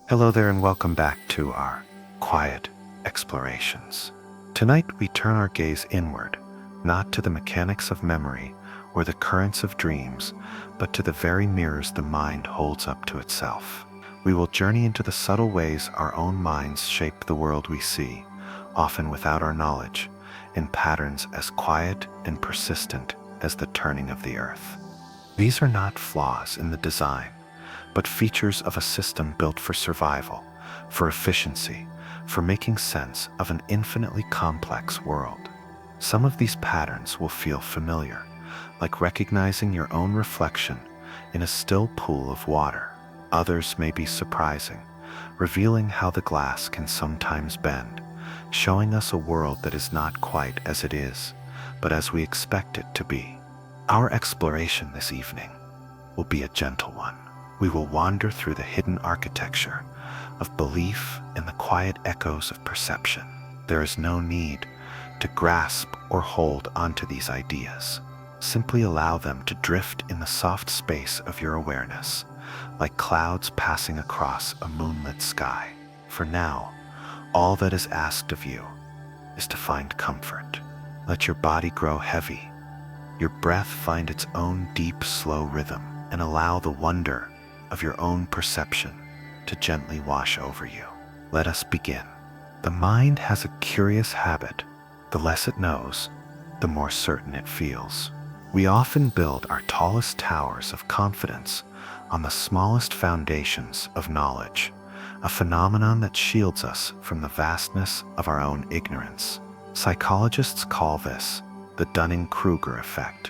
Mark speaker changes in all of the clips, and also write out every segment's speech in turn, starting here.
Speaker 1: Hello there and welcome back to our quiet explorations. Tonight we turn our gaze inward, not to the mechanics of memory or the currents of dreams, but to the very mirrors the mind holds up to itself. We will journey into the subtle ways our own minds shape the world we see, often without our knowledge, in patterns as quiet and persistent as the turning of the earth. These are not flaws in the design, but features of a system built for survival, for efficiency, for making sense of an infinitely complex world. Some of these patterns will feel familiar, like recognizing your own reflection in a still pool of water. Others may be surprising, revealing how the glass can sometimes bend, showing us a world that is not quite as it is, but as we expect it to be. Our exploration this evening will be a gentle one. We will wander through the hidden architecture of belief and the quiet echoes of perception. There is no need to grasp or hold onto these ideas. Simply allow them to drift in the soft space of your awareness, like clouds passing across a moonlit sky. For now, all that is asked of you is to find comfort. Let your body grow heavy, your breath find its own deep, slow rhythm, and allow the wonder of your own perception to gently wash over you. Let us begin. The mind has a curious habit. The less it knows, the more certain it feels. We often build our tallest towers of confidence on the smallest foundations of knowledge, a phenomenon that shields us from the vastness of our own ignorance. Psychologists call this the Dunning-Kruger effect,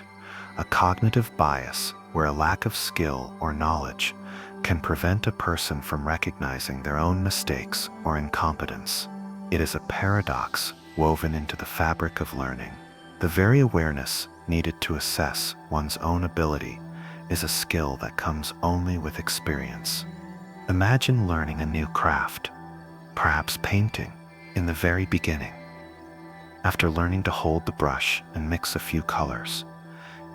Speaker 1: a cognitive bias where a lack of skill or knowledge can prevent a person from recognizing their own mistakes or incompetence. It is a paradox woven into the fabric of learning. The very awareness needed to assess one's own ability is a skill that comes only with experience. Imagine learning a new craft, perhaps painting, in the very beginning. After learning to hold the brush and mix a few colors,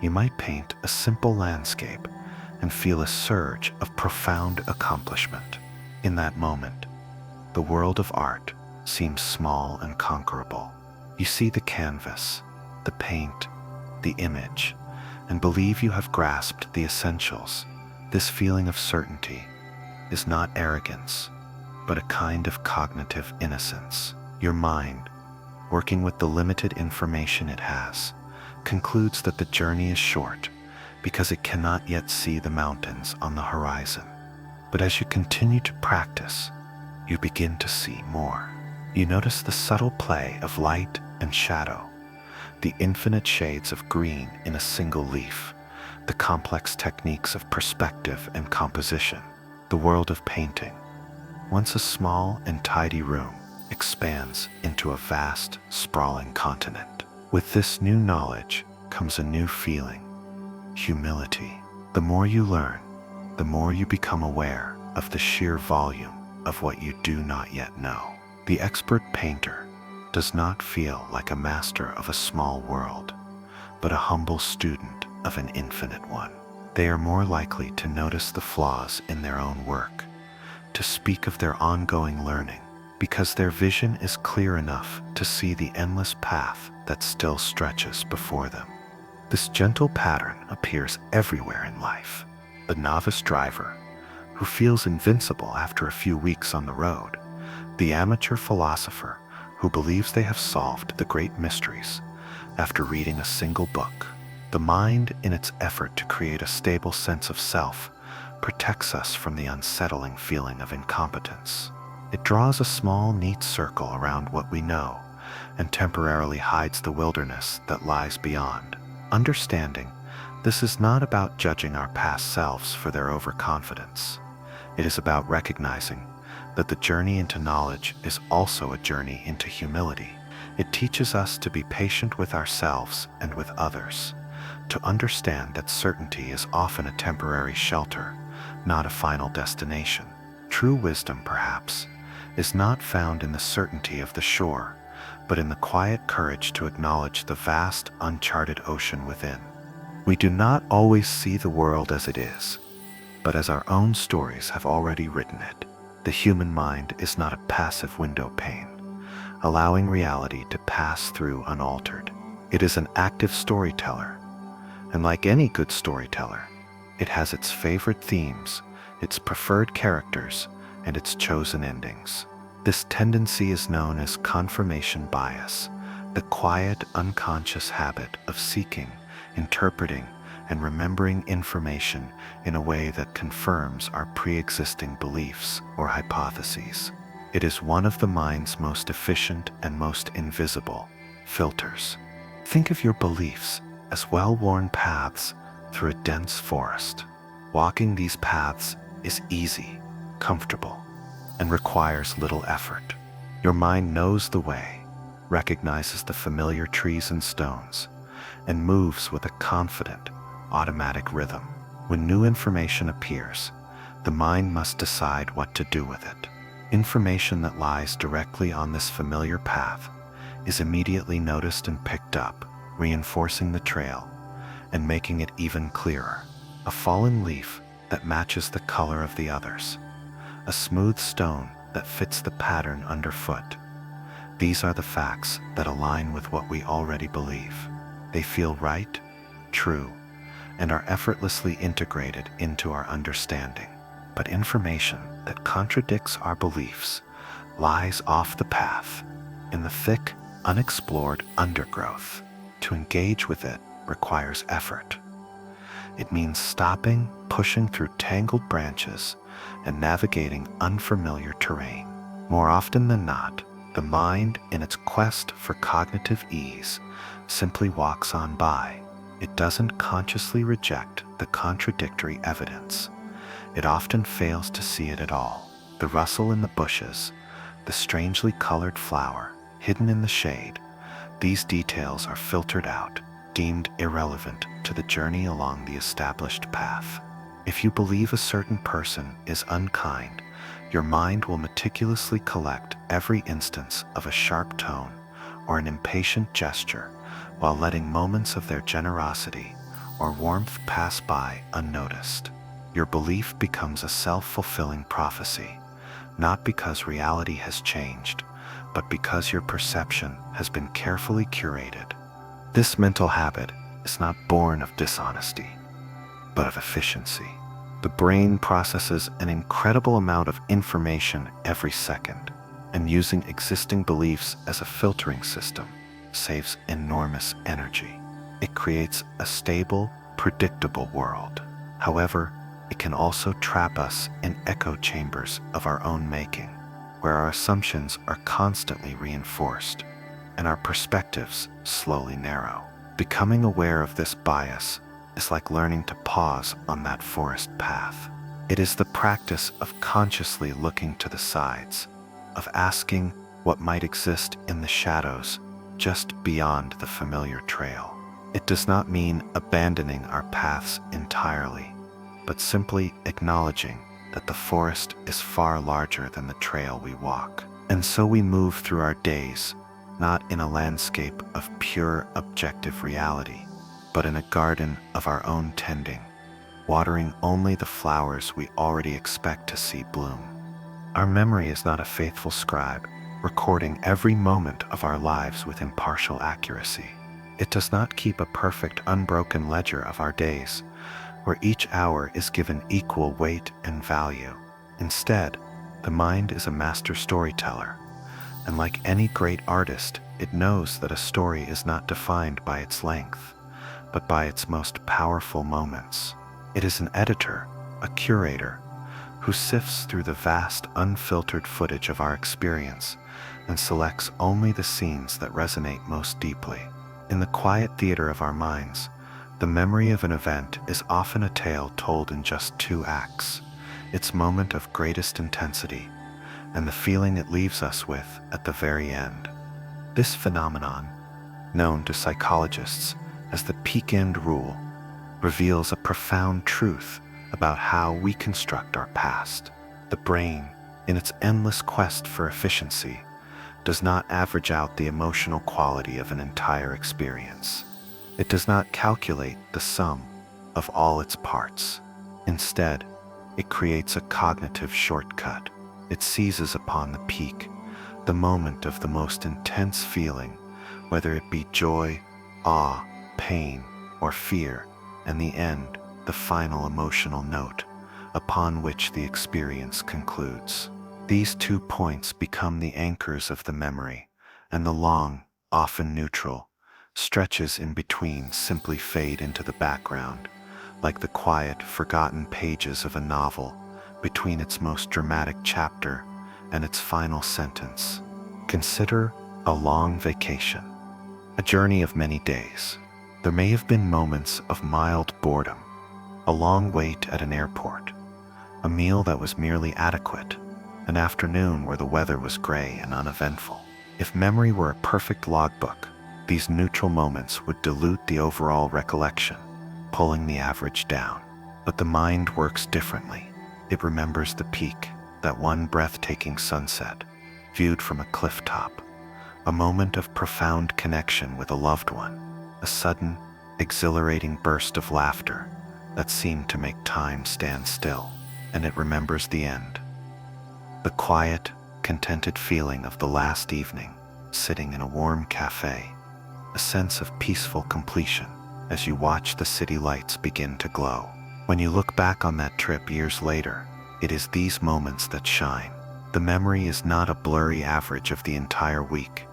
Speaker 1: you might paint a simple landscape and feel a surge of profound accomplishment. In that moment, the world of art seems small and conquerable. You see the canvas, the paint, the image, and believe you have grasped the essentials. This feeling of certainty is not arrogance, but a kind of cognitive innocence. Your mind, working with the limited information it has, concludes that the journey is short because it cannot yet see the mountains on the horizon. But as you continue to practice, you begin to see more. You notice the subtle play of light and shadow, the infinite shades of green in a single leaf, the complex techniques of perspective and composition. The world of painting, once a small and tidy room, expands into a vast, sprawling continent. With this new knowledge comes a new feeling: humility. The more you learn, the more you become aware of the sheer volume of what you do not yet know. The expert painter does not feel like a master of a small world, but a humble student of an infinite one. They are more likely to notice the flaws in their own work, to speak of their ongoing learning, because their vision is clear enough to see the endless path that still stretches before them. This gentle pattern appears everywhere in life. The novice driver, who feels invincible after a few weeks on the road. The amateur philosopher, who believes they have solved the great mysteries after reading a single book. The mind, in its effort to create a stable sense of self, protects us from the unsettling feeling of incompetence. It draws a small, neat circle around what we know and temporarily hides the wilderness that lies beyond. Understanding this is not about judging our past selves for their overconfidence. It is about recognizing that the journey into knowledge is also a journey into humility. It teaches us to be patient with ourselves and with others, to understand that certainty is often a temporary shelter, not a final destination. True wisdom, perhaps, is not found in the certainty of the shore, but in the quiet courage to acknowledge the vast, uncharted ocean within. We do not always see the world as it is, but as our own stories have already written it. The human mind is not a passive window pane, allowing reality to pass through unaltered. It is an active storyteller, and like any good storyteller, it has its favorite themes, its preferred characters, and its chosen endings. This tendency is known as confirmation bias, the quiet, unconscious habit of seeking, interpreting, and remembering information in a way that confirms our pre-existing beliefs or hypotheses. It is one of the mind's most efficient and most invisible filters. Think of your beliefs as well-worn paths through a dense forest. Walking these paths is easy, comfortable, and requires little effort. Your mind knows the way, recognizes the familiar trees and stones, and moves with a confident, automatic rhythm. When new information appears, the mind must decide what to do with it. Information that lies directly on this familiar path is immediately noticed and picked up, reinforcing the trail and making it even clearer. A fallen leaf that matches the color of the others, a smooth stone that fits the pattern underfoot. These are the facts that align with what we already believe. They feel right, true, and are effortlessly integrated into our understanding. But information that contradicts our beliefs lies off the path, in the thick, unexplored undergrowth. To engage with it requires effort. It means stopping, pushing through tangled branches, and navigating unfamiliar terrain. More often than not, the mind, in its quest for cognitive ease, simply walks on by. It doesn't consciously reject the contradictory evidence. It often fails to see it at all. The rustle in the bushes, the strangely colored flower hidden in the shade, these details are filtered out, deemed irrelevant to the journey along the established path. If you believe a certain person is unkind, your mind will meticulously collect every instance of a sharp tone or an impatient gesture, while letting moments of their generosity or warmth pass by unnoticed. Your belief becomes a self-fulfilling prophecy, not because reality has changed, but because your perception has been carefully curated. This mental habit is not born of dishonesty, but of efficiency. The brain processes an incredible amount of information every second, and using existing beliefs as a filtering system saves enormous energy. It creates a stable, predictable world. However, it can also trap us in echo chambers of our own making, where our assumptions are constantly reinforced and our perspectives slowly narrow. Becoming aware of this bias is like learning to pause on that forest path. It is the practice of consciously looking to the sides, of asking what might exist in the shadows just beyond the familiar trail. It does not mean abandoning our paths entirely, but simply acknowledging that the forest is far larger than the trail we walk. And so we move through our days, not in a landscape of pure objective reality, but in a garden of our own tending, watering only the flowers we already expect to see bloom. Our memory is not a faithful scribe, recording every moment of our lives with impartial accuracy. It does not keep a perfect, unbroken ledger of our days, where each hour is given equal weight and value. Instead, the mind is a master storyteller, and like any great artist, it knows that a story is not defined by its length, but by its most powerful moments. It is an editor, a curator, who sifts through the vast, unfiltered footage of our experience and selects only the scenes that resonate most deeply. In the quiet theater of our minds, the memory of an event is often a tale told in just 2 acts, its moment of greatest intensity, and the feeling it leaves us with at the very end. This phenomenon, known to psychologists as the peak-end rule, reveals a profound truth about how we construct our past. The brain, in its endless quest for efficiency, does not average out the emotional quality of an entire experience. It does not calculate the sum of all its parts. Instead, it creates a cognitive shortcut, It seizes upon the peak, the moment of the most intense feeling, whether it be joy, awe, pain, or fear, and the end, the final emotional note, upon which the experience concludes. These 2 points become the anchors of the memory, and the long, often neutral, stretches in between simply fade into the background, like the quiet, forgotten pages of a novel between its most dramatic chapter and its final sentence. Consider a long vacation, a journey of many days. There may have been moments of mild boredom, a long wait at an airport, a meal that was merely adequate, an afternoon where the weather was gray and uneventful. If memory were a perfect logbook, these neutral moments would dilute the overall recollection, pulling the average down. But the mind works differently. It remembers the peak, that one breathtaking sunset, viewed from a cliff top, a moment of profound connection with a loved one, a sudden, exhilarating burst of laughter that seemed to make time stand still, and it remembers the end. The quiet, contented feeling of the last evening, sitting in a warm cafe, a sense of peaceful completion as you watch the city lights begin to glow. When you look back on that trip years later, it is these moments that shine. The memory is not a blurry average of the entire week.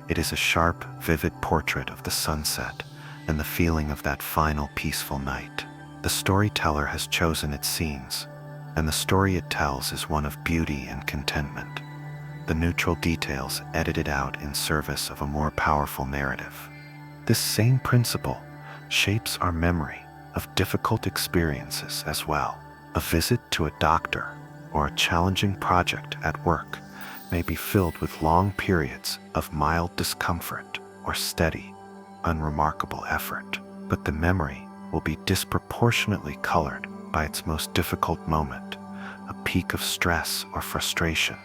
Speaker 1: It is a sharp, vivid portrait of the sunset and the feeling of that final peaceful night. The storyteller has chosen its scenes, and the story it tells is one of beauty and contentment, the neutral details edited out in service of a more powerful narrative. This same principle shapes our memory of difficult experiences as well. A visit to a doctor or a challenging project at work may be filled with long periods of mild discomfort or steady, unremarkable effort, but the memory will be disproportionately colored by its most difficult moment, a peak of stress or frustration,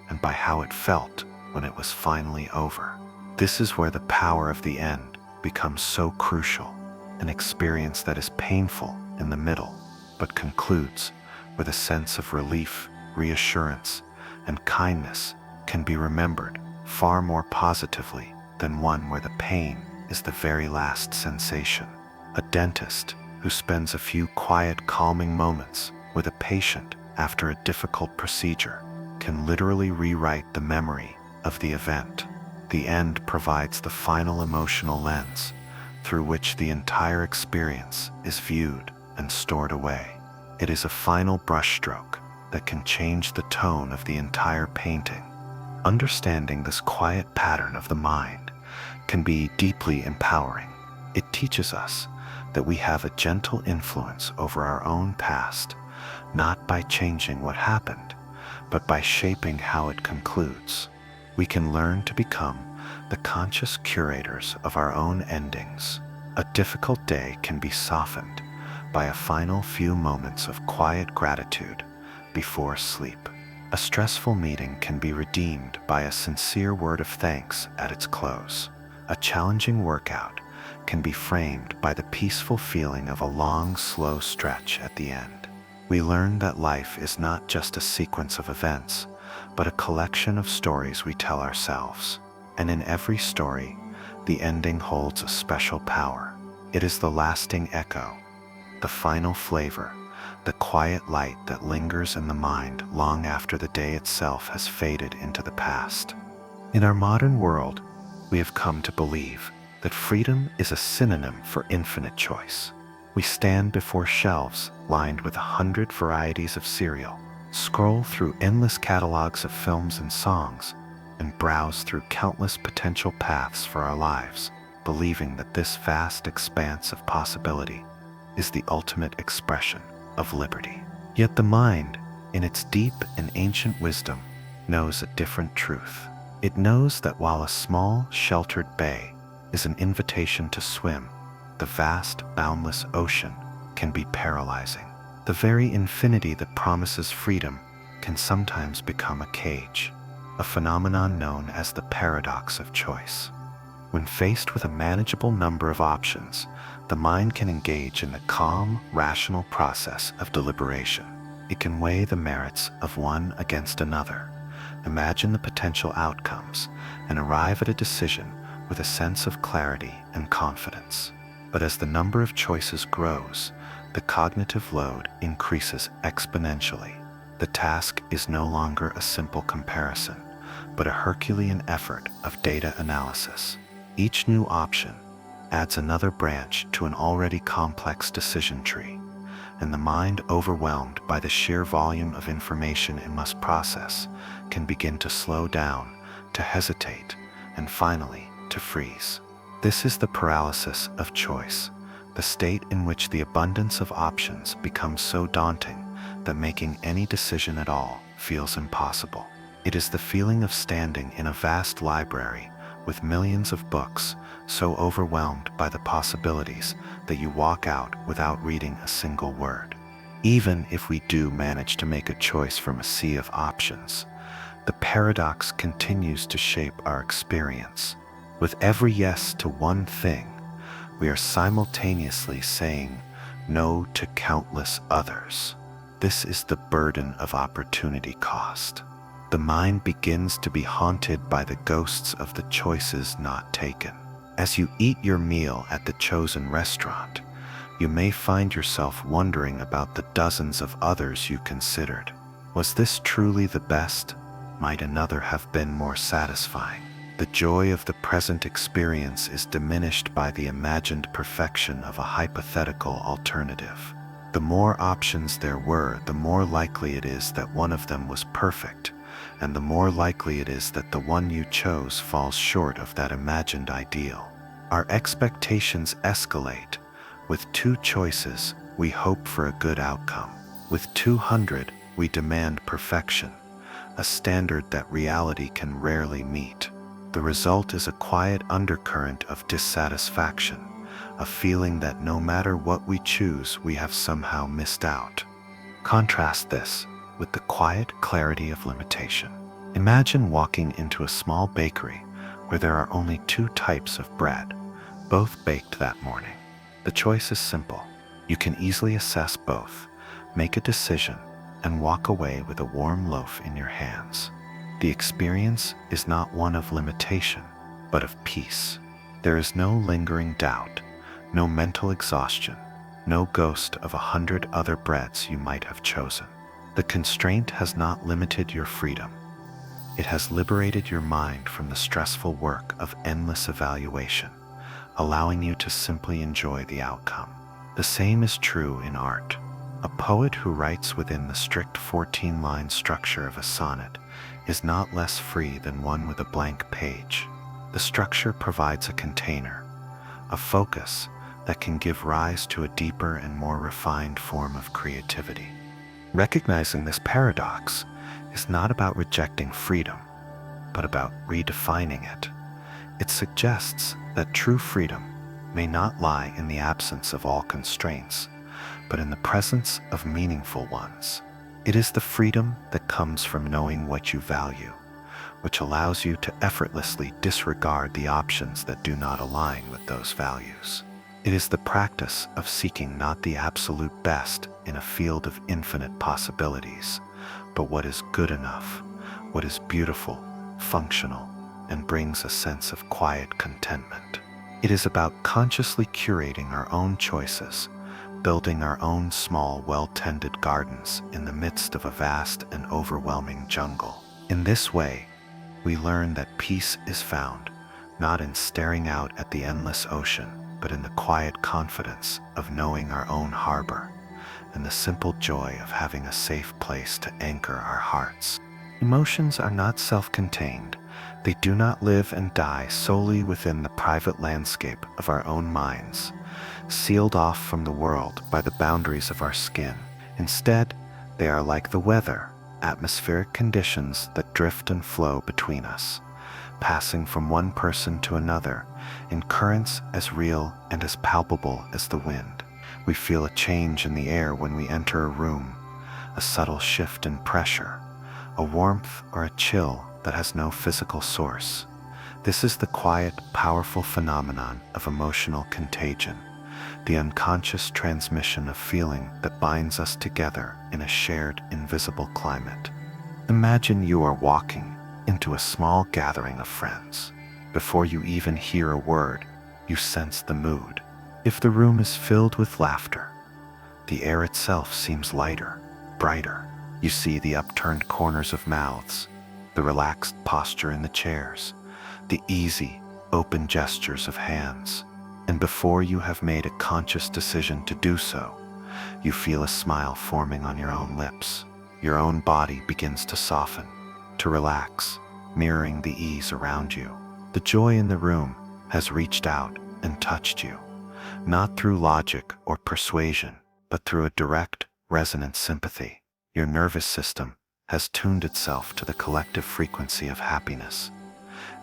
Speaker 1: and by how it felt when it was finally over. This is where the power of the end becomes so crucial, an experience that is painful in the middle, but concludes with a sense of relief, reassurance, and kindness can be remembered far more positively than one where the pain is the very last sensation. A dentist who spends a few quiet, calming moments with a patient after a difficult procedure can literally rewrite the memory of the event. The end provides the final emotional lens through which the entire experience is viewed and stored away. It is a final brushstroke that can change the tone of the entire painting. Understanding this quiet pattern of the mind can be deeply empowering. It teaches us that we have a gentle influence over our own past, not by changing what happened, but by shaping how it concludes. We can learn to become the conscious curators of our own endings. A difficult day can be softened by a final few moments of quiet gratitude before sleep. A stressful meeting can be redeemed by a sincere word of thanks at its close. A challenging workout can be framed by the peaceful feeling of a long, slow stretch at the end. We learn that life is not just a sequence of events, but a collection of stories we tell ourselves. And in every story, the ending holds a special power. It is the lasting echo, the final flavor, the quiet light that lingers in the mind long after the day itself has faded into the past. In our modern world, we have come to believe that freedom is a synonym for infinite choice. We stand before shelves lined with 100 varieties of cereal, scroll through endless catalogs of films and songs, and browse through countless potential paths for our lives, believing that this vast expanse of possibility is the ultimate expression of liberty. Yet the mind, in its deep and ancient wisdom, knows a different truth. It knows that while a small, sheltered bay is an invitation to swim, the vast, boundless ocean can be paralyzing. The very infinity that promises freedom can sometimes become a cage, a phenomenon known as the paradox of choice. When faced with a manageable number of options, the mind can engage in the calm, rational process of deliberation. It can weigh the merits of one against another, imagine the potential outcomes, and arrive at a decision with a sense of clarity and confidence. But as the number of choices grows, the cognitive load increases exponentially. The task is no longer a simple comparison, but a Herculean effort of data analysis. Each new option adds another branch to an already complex decision tree, and the mind, overwhelmed by the sheer volume of information it must process, can begin to slow down, to hesitate, and finally to freeze. This is the paralysis of choice, the state in which the abundance of options becomes so daunting that making any decision at all feels impossible. It is the feeling of standing in a vast library with millions of books, so overwhelmed by the possibilities that you walk out without reading a single word. Even if we do manage to make a choice from a sea of options, the paradox continues to shape our experience. With every yes to one thing, we are simultaneously saying no to countless others. This is the burden of opportunity cost. The mind begins to be haunted by the ghosts of the choices not taken. As you eat your meal at the chosen restaurant, you may find yourself wondering about the dozens of others you considered. Was this truly the best? Might another have been more satisfying? The joy of the present experience is diminished by the imagined perfection of a hypothetical alternative. The more options there were, the more likely it is that one of them was perfect, and the more likely it is that the one you chose falls short of that imagined ideal. Our expectations escalate. With 2 choices, we hope for a good outcome. With 200, we demand perfection, a standard that reality can rarely meet. The result is a quiet undercurrent of dissatisfaction, a feeling that no matter what we choose, we have somehow missed out. Contrast this with the quiet clarity of limitation. Imagine walking into a small bakery where there are only 2 types of bread, both baked that morning. The choice is simple. You can easily assess both, make a decision, and walk away with a warm loaf in your hands. The experience is not one of limitation, but of peace. There is no lingering doubt, no mental exhaustion, no ghost of 100 other breads you might have chosen. The constraint has not limited your freedom. It has liberated your mind from the stressful work of endless evaluation, allowing you to simply enjoy the outcome. The same is true in art. A poet who writes within the strict 14-line structure of a sonnet is not less free than one with a blank page. The structure provides a container, a focus that can give rise to a deeper and more refined form of creativity. Recognizing this paradox is not about rejecting freedom, but about redefining it. It suggests that true freedom may not lie in the absence of all constraints, but in the presence of meaningful ones. It is the freedom that comes from knowing what you value, which allows you to effortlessly disregard the options that do not align with those values. It is the practice of seeking not the absolute best in a field of infinite possibilities, but what is good enough, what is beautiful, functional, and brings a sense of quiet contentment. It is about consciously curating our own choices, building our own small, well-tended gardens in the midst of a vast and overwhelming jungle. In this way, we learn that peace is found not in staring out at the endless ocean, but in the quiet confidence of knowing our own harbor, and the simple joy of having a safe place to anchor our hearts. Emotions are not self-contained. They do not live and die solely within the private landscape of our own minds, sealed off from the world by the boundaries of our skin. Instead, they are like the weather, atmospheric conditions that drift and flow between us, passing from one person to another in currents as real and as palpable as the wind. We feel a change in the air when we enter a room, a subtle shift in pressure, a warmth or a chill that has no physical source. This is the quiet, powerful phenomenon of emotional contagion, the unconscious transmission of feeling that binds us together in a shared invisible climate. Imagine you are walking into a small gathering of friends. Before you even hear a word, you sense the mood. If the room is filled with laughter, the air itself seems lighter, brighter. You see the upturned corners of mouths, the relaxed posture in the chairs, the easy, open gestures of hands. And before you have made a conscious decision to do so, you feel a smile forming on your own lips. Your own body begins to soften, to relax, mirroring the ease around you. The joy in the room has reached out and touched you, not through logic or persuasion, but through a direct, resonant sympathy. Your nervous system has tuned itself to the collective frequency of happiness,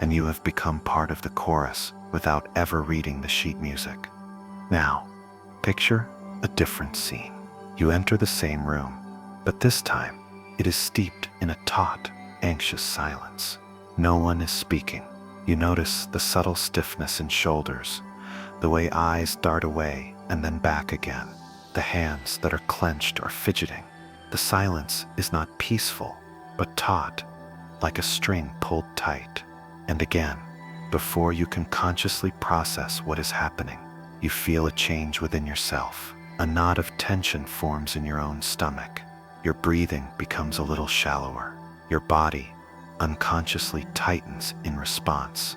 Speaker 1: and you have become part of the chorus without ever reading the sheet music. Now, picture a different scene. You enter the same room, but this time it is steeped in a taut, anxious silence. No one is speaking. You notice the subtle stiffness in shoulders, the way eyes dart away and then back again, the hands that are clenched or fidgeting. The silence is not peaceful, but taut, like a string pulled tight. And again, before you can consciously process what is happening, you feel a change within yourself. A knot of tension forms in your own stomach. Your breathing becomes a little shallower. Your body unconsciously tightens in response,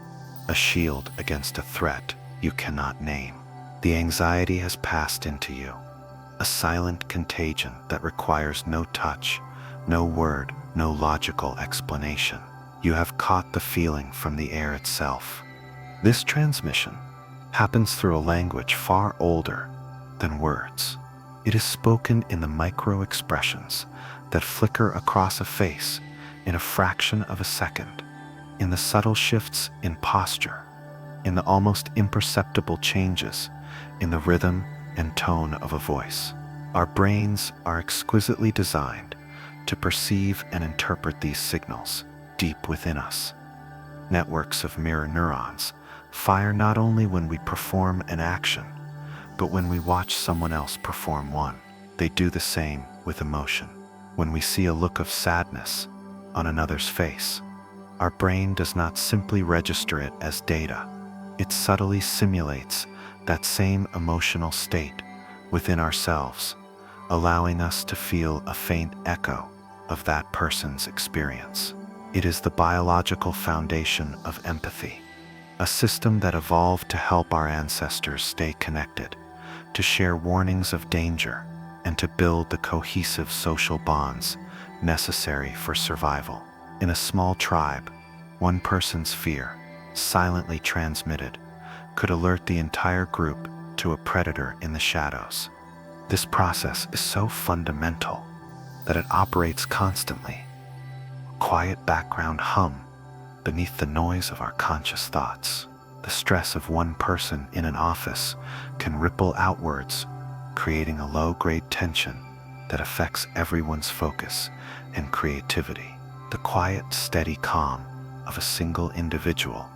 Speaker 1: a shield against a threat you cannot name. The anxiety has passed into you, a silent contagion that requires no touch, no word, no logical explanation. You have caught the feeling from the air itself. This transmission happens through a language far older than words. It is spoken in the micro expressions that flicker across a face in a fraction of a second, in the subtle shifts in posture, in the almost imperceptible changes in the rhythm and tone of a voice. Our brains are exquisitely designed to perceive and interpret these signals deep within us. Networks of mirror neurons fire not only when we perform an action, but when we watch someone else perform one. They do the same with emotion. When we see a look of sadness on another's face, our brain does not simply register it as data. It subtly simulates that same emotional state within ourselves, allowing us to feel a faint echo of that person's experience. It is the biological foundation of empathy, a system that evolved to help our ancestors stay connected, to share warnings of danger, and to build the cohesive social bonds necessary for survival. In a small tribe, one person's fear, silently transmitted, could alert the entire group to a predator in the shadows. This process is so fundamental that it operates constantly, a quiet background hum beneath the noise of our conscious thoughts. The stress of one person in an office can ripple outwards, creating a low-grade tension that affects everyone's focus and creativity. The quiet, steady calm of a single individual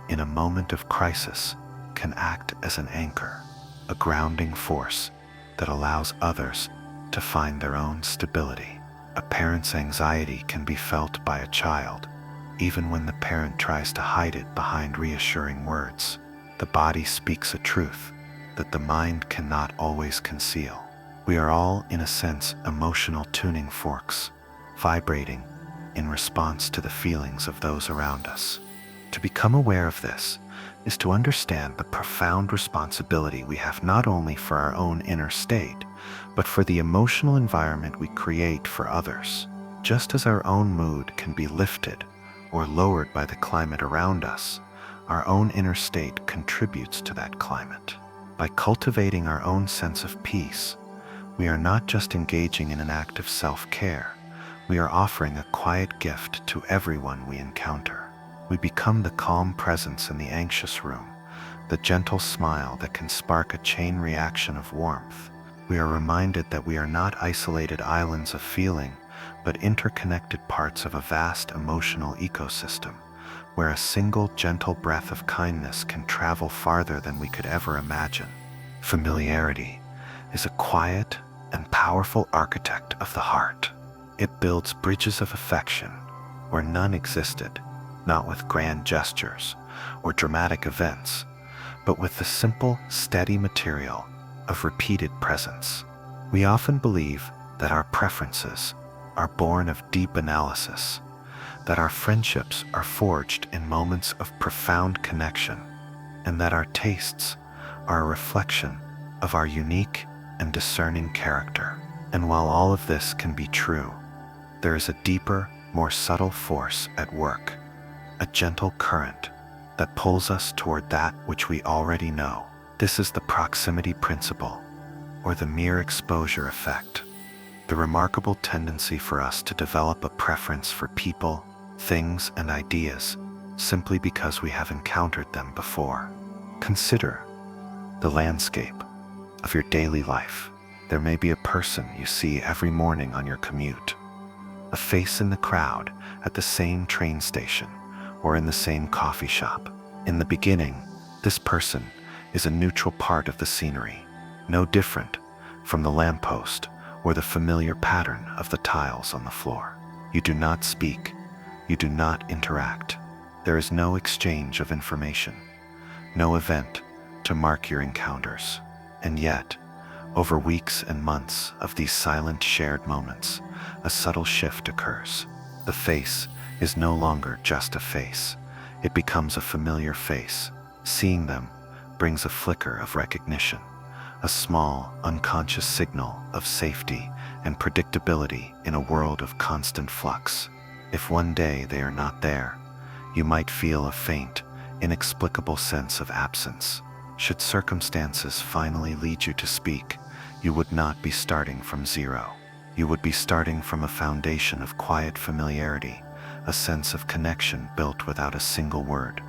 Speaker 1: in a moment of crisis can act as an anchor, a grounding force that allows others to find their own stability. A parent's anxiety can be felt by a child, even when the parent tries to hide it behind reassuring words. The body speaks a truth that the mind cannot always conceal. We are all, in a sense, emotional tuning forks, vibrating in response to the feelings of those around us. To become aware of this is to understand the profound responsibility we have not only for our own inner state, but for the emotional environment we create for others. Just as our own mood can be lifted or lowered by the climate around us, our own inner state contributes to that climate. By cultivating our own sense of peace, we are not just engaging in an act of self-care, we are offering a quiet gift to everyone we encounter. We become the calm presence in the anxious room, the gentle smile that can spark a chain reaction of warmth. We are reminded that we are not isolated islands of feeling, but interconnected parts of a vast emotional ecosystem, where a single gentle breath of kindness can travel farther than we could ever imagine. Familiarity is a quiet and powerful architect of the heart. It builds bridges of affection where none existed, not with grand gestures or dramatic events, but with the simple, steady material of repeated presence. We often believe that our preferences are born of deep analysis, that our friendships are forged in moments of profound connection, and that our tastes are a reflection of our unique and discerning character. And while all of this can be true, there is a deeper, more subtle force at work, a gentle current that pulls us toward that which we already know. This is the proximity principle, or the mere exposure effect, the remarkable tendency for us to develop a preference for people, things, and ideas simply because we have encountered them before. Consider the landscape of your daily life. There may be a person you see every morning on your commute, a face in the crowd at the same train station or in the same coffee shop. In the beginning, this person is a neutral part of the scenery, no different from the lamppost or the familiar pattern of the tiles on the floor. You do not speak, you do not interact. There is no exchange of information, no event to mark your encounters. And yet, over weeks and months of these silent shared moments, a subtle shift occurs. The face is no longer just a face. It becomes a familiar face. Seeing them brings a flicker of recognition, a small, unconscious signal of safety and predictability in a world of constant flux. If one day they are not there, you might feel a faint, inexplicable sense of absence. Should circumstances finally lead you to speak, you would not be starting from zero. You would be starting from a foundation of quiet familiarity, a sense of connection built without a single word.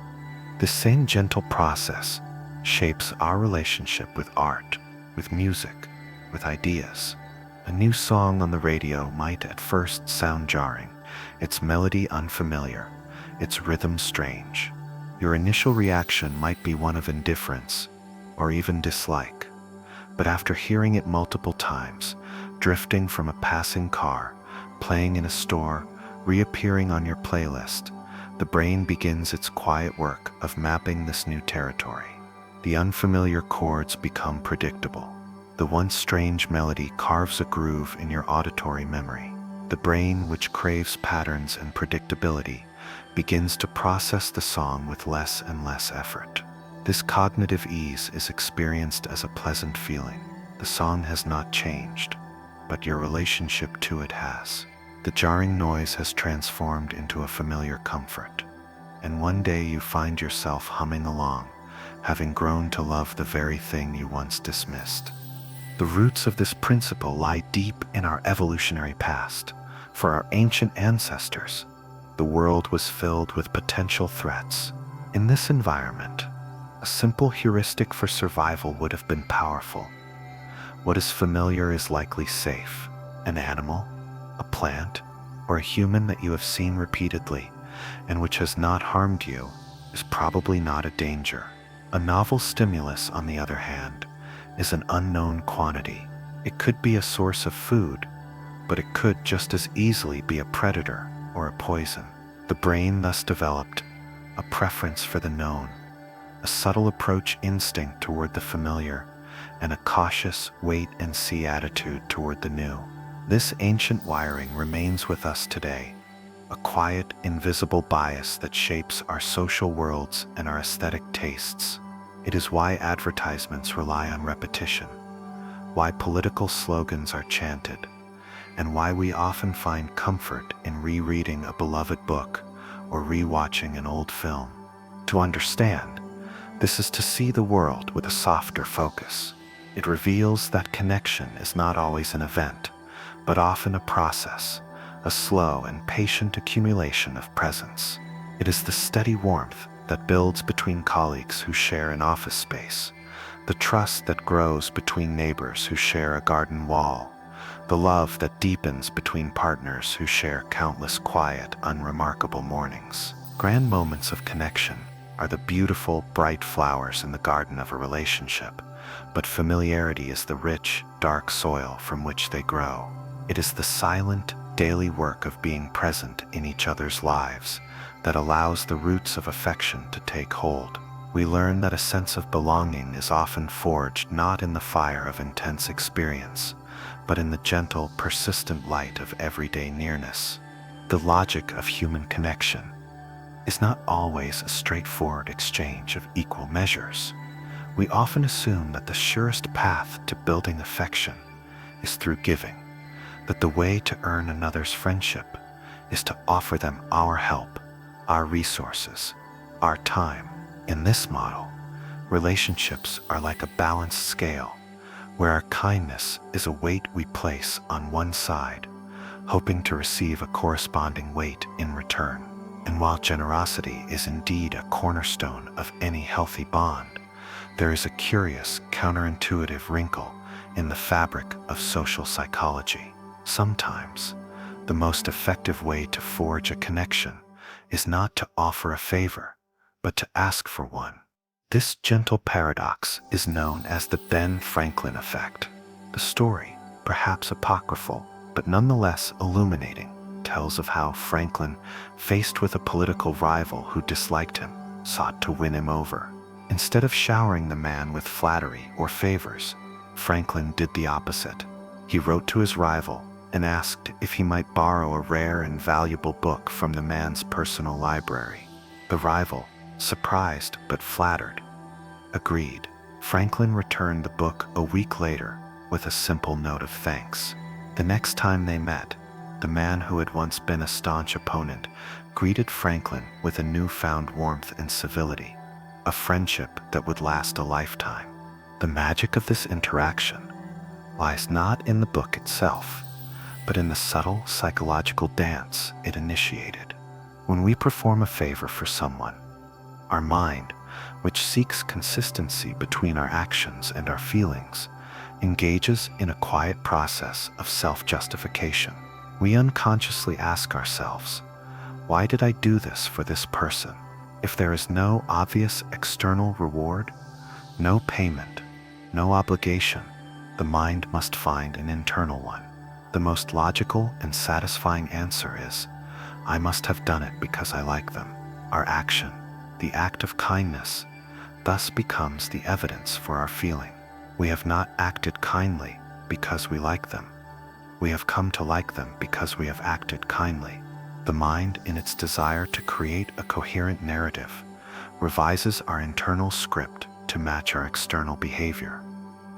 Speaker 1: This same gentle process shapes our relationship with art, with music, with ideas. A new song on the radio might at first sound jarring, its melody unfamiliar, its rhythm strange. Your initial reaction might be one of indifference or even dislike, but after hearing it multiple times, drifting from a passing car, playing in a store, reappearing on your playlist, the brain begins its quiet work of mapping this new territory. The unfamiliar chords become predictable. The once strange melody carves a groove in your auditory memory. The brain, which craves patterns and predictability, begins to process the song with less and less effort. This cognitive ease is experienced as a pleasant feeling. The song has not changed, but your relationship to it has. The jarring noise has transformed into a familiar comfort, and one day you find yourself humming along, having grown to love the very thing you once dismissed. The roots of this principle lie deep in our evolutionary past. For our ancient ancestors, the world was filled with potential threats. In this environment, a simple heuristic for survival would have been powerful. What is familiar is likely safe. An animal, a plant, or a human that you have seen repeatedly and which has not harmed you is probably not a danger. A novel stimulus, on the other hand, is an unknown quantity. It could be a source of food, but it could just as easily be a predator or a poison. The brain thus developed a preference for the known, a subtle approach instinct toward the familiar, and a cautious wait-and-see attitude toward the new. This ancient wiring remains with us today, a quiet, invisible bias that shapes our social worlds and our aesthetic tastes. It is why advertisements rely on repetition, why political slogans are chanted, and why we often find comfort in rereading a beloved book or rewatching an old film. To understand, this is to see the world with a softer focus. It reveals that connection is not always an event, but often a process, a slow and patient accumulation of presence. It is the steady warmth that builds between colleagues who share an office space, the trust that grows between neighbors who share a garden wall, the love that deepens between partners who share countless quiet, unremarkable mornings. Grand moments of connection are the beautiful, bright flowers in the garden of a relationship, but familiarity is the rich, dark soil from which they grow. It is the silent, daily work of being present in each other's lives that allows the roots of affection to take hold. We learn that a sense of belonging is often forged not in the fire of intense experience, but in the gentle, persistent light of everyday nearness. The logic of human connection is not always a straightforward exchange of equal measures. We often assume that the surest path to building affection is through giving, that the way to earn another's friendship is to offer them our help, our resources, our time. In this model, relationships are like a balanced scale, where our kindness is a weight we place on one side, hoping to receive a corresponding weight in return. And while generosity is indeed a cornerstone of any healthy bond, there is a curious, counterintuitive wrinkle in the fabric of social psychology. Sometimes, the most effective way to forge a connection is not to offer a favor, but to ask for one. This gentle paradox is known as the Ben Franklin effect. The story, perhaps apocryphal, but nonetheless illuminating, tells of how Franklin, faced with a political rival who disliked him, sought to win him over. Instead of showering the man with flattery or favors, Franklin did the opposite. He wrote to his rival and asked if he might borrow a rare and valuable book from the man's personal library. The rival, surprised but flattered, agreed. Franklin returned the book a week later with a simple note of thanks. The next time they met, the man who had once been a staunch opponent greeted Franklin with a newfound warmth and civility, a friendship that would last a lifetime. The magic of this interaction lies not in the book itself, but in the subtle psychological dance it initiated. When we perform a favor for someone, our mind, which seeks consistency between our actions and our feelings, engages in a quiet process of self-justification. We unconsciously ask ourselves, why did I do this for this person? If there is no obvious external reward, no payment, no obligation, the mind must find an internal one. The most logical and satisfying answer is, I must have done it because I like them. Our action, the act of kindness, thus becomes the evidence for our feeling. We have not acted kindly because we like them. We have come to like them because we have acted kindly. The mind, in its desire to create a coherent narrative, revises our internal script to match our external behavior.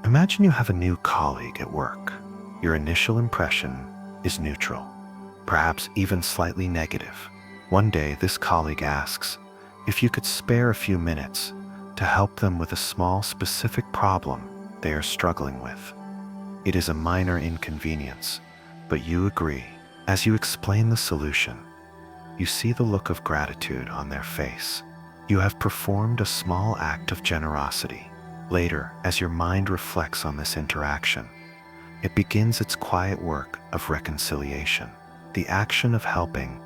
Speaker 1: Imagine you have a new colleague at work. Your initial impression is neutral, perhaps even slightly negative. One day, this colleague asks if you could spare a few minutes to help them with a small, specific problem they are struggling with. It is a minor inconvenience, but you agree. As you explain the solution, you see the look of gratitude on their face. You have performed a small act of generosity. Later, as your mind reflects on this interaction, it begins its quiet work of reconciliation. The action of helping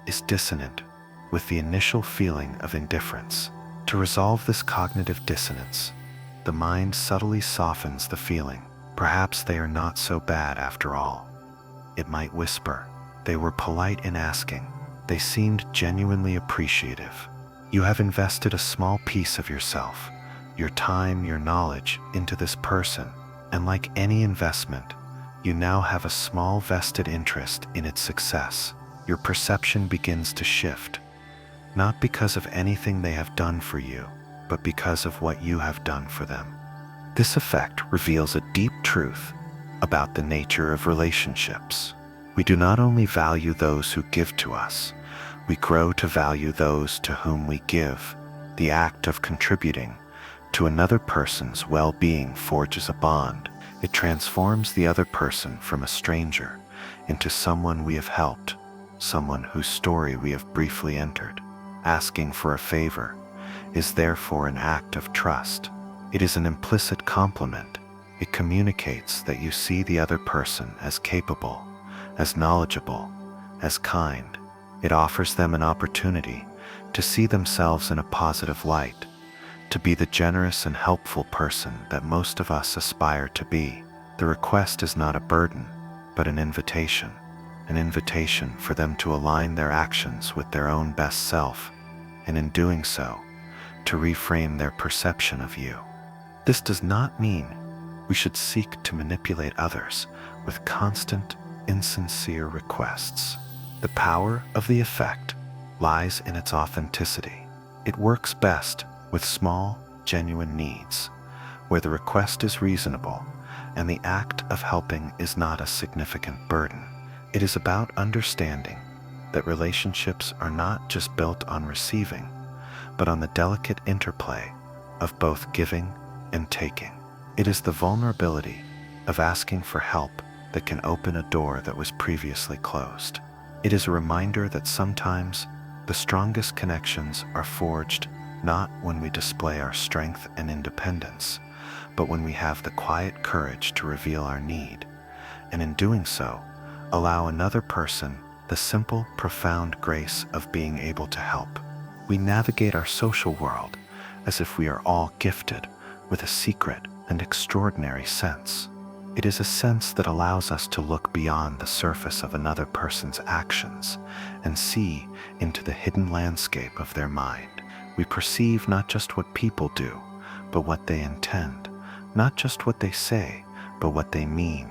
Speaker 1: is dissonant with the initial feeling of indifference. To resolve this cognitive dissonance, the mind subtly softens the feeling. Perhaps they are not so bad after all. It might whisper, they were polite in asking. They seemed genuinely appreciative. You have invested a small piece of yourself, your time, your knowledge into this person, and like any investment, you now have a small vested interest in its success. Your perception begins to shift, not because of anything they have done for you, but because of what you have done for them. This effect reveals a deep truth about the nature of relationships. We do not only value those who give to us, we grow to value those to whom we give. The act of contributing to another person's well-being forges a bond. It transforms the other person from a stranger into someone we have helped, someone whose story we have briefly entered. Asking for a favor is therefore an act of trust. It is an implicit compliment. It communicates that you see the other person as capable, as knowledgeable, as kind. It offers them an opportunity to see themselves in a positive light, to be the generous and helpful person that most of us aspire to be. The request is not a burden, but an invitation for them to align their actions with their own best self, and in doing so, to reframe their perception of you. This does not mean we should seek to manipulate others with constant, insincere requests. The power of the effect lies in its authenticity. It works best with small, genuine needs, where the request is reasonable and the act of helping is not a significant burden. It is about understanding that relationships are not just built on receiving, but on the delicate interplay of both giving and taking. It is the vulnerability of asking for help that can open a door that was previously closed. It is a reminder that sometimes the strongest connections are forged not when we display our strength and independence, but when we have the quiet courage to reveal our need, and in doing so, allow another person the simple, profound grace of being able to help. We navigate our social world as if we are all gifted with a secret and extraordinary sense. It is a sense that allows us to look beyond the surface of another person's actions and see into the hidden landscape of their mind. We perceive not just what people do, but what they intend, not just what they say, but what they mean,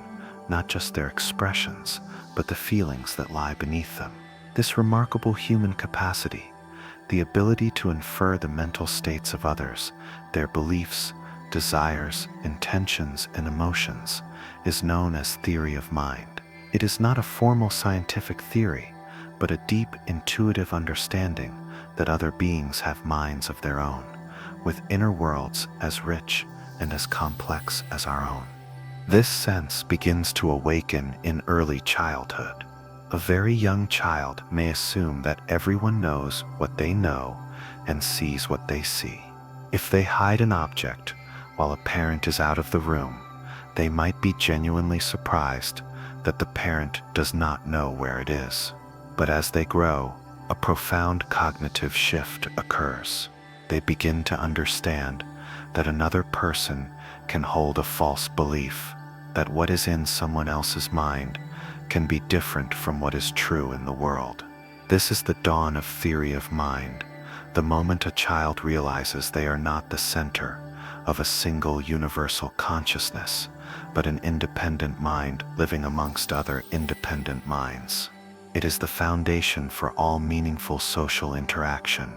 Speaker 1: not just their expressions, but the feelings that lie beneath them. This remarkable human capacity, the ability to infer the mental states of others, their beliefs, desires, intentions, and emotions, is known as theory of mind. It is not a formal scientific theory, but a deep, intuitive understanding that other beings have minds of their own, with inner worlds as rich and as complex as our own. This sense begins to awaken in early childhood. A very young child may assume that everyone knows what they know and sees what they see. If they hide an object while a parent is out of the room, they might be genuinely surprised that the parent does not know where it is. But as they grow, a profound cognitive shift occurs. They begin to understand that another person can hold a false belief, that what is in someone else's mind can be different from what is true in the world. This is the dawn of theory of mind, the moment a child realizes they are not the center of a single universal consciousness, but an independent mind living amongst other independent minds. It is the foundation for all meaningful social interaction,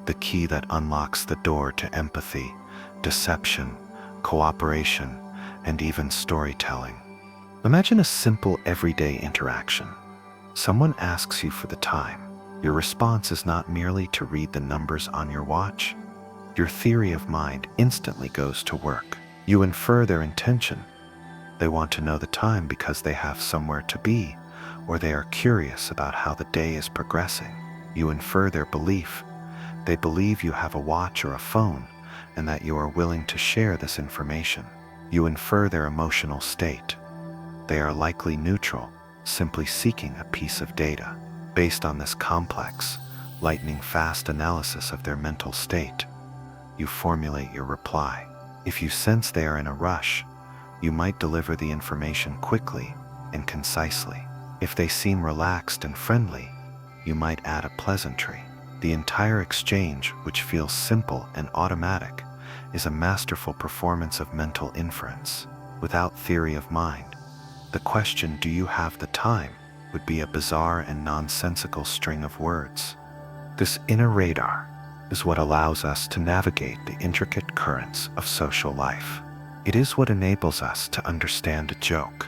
Speaker 1: the key that unlocks the door to empathy, deception, cooperation, and even storytelling. Imagine a simple everyday interaction. Someone asks you for the time. Your response is not merely to read the numbers on your watch. Your theory of mind instantly goes to work. You infer their intention. They want to know the time because they have somewhere to be, or they are curious about how the day is progressing. You infer their belief. They believe you have a watch or a phone, and that you are willing to share this information. You infer their emotional state. They are likely neutral, simply seeking a piece of data. Based on this complex, lightning-fast analysis of their mental state, you formulate your reply. If you sense they are in a rush, you might deliver the information quickly and concisely. If they seem relaxed and friendly, you might add a pleasantry. The entire exchange, which feels simple and automatic, is a masterful performance of mental inference. Without theory of mind, the question, "Do you have the time?" would be a bizarre and nonsensical string of words. This inner radar is what allows us to navigate the intricate currents of social life. It is what enables us to understand a joke,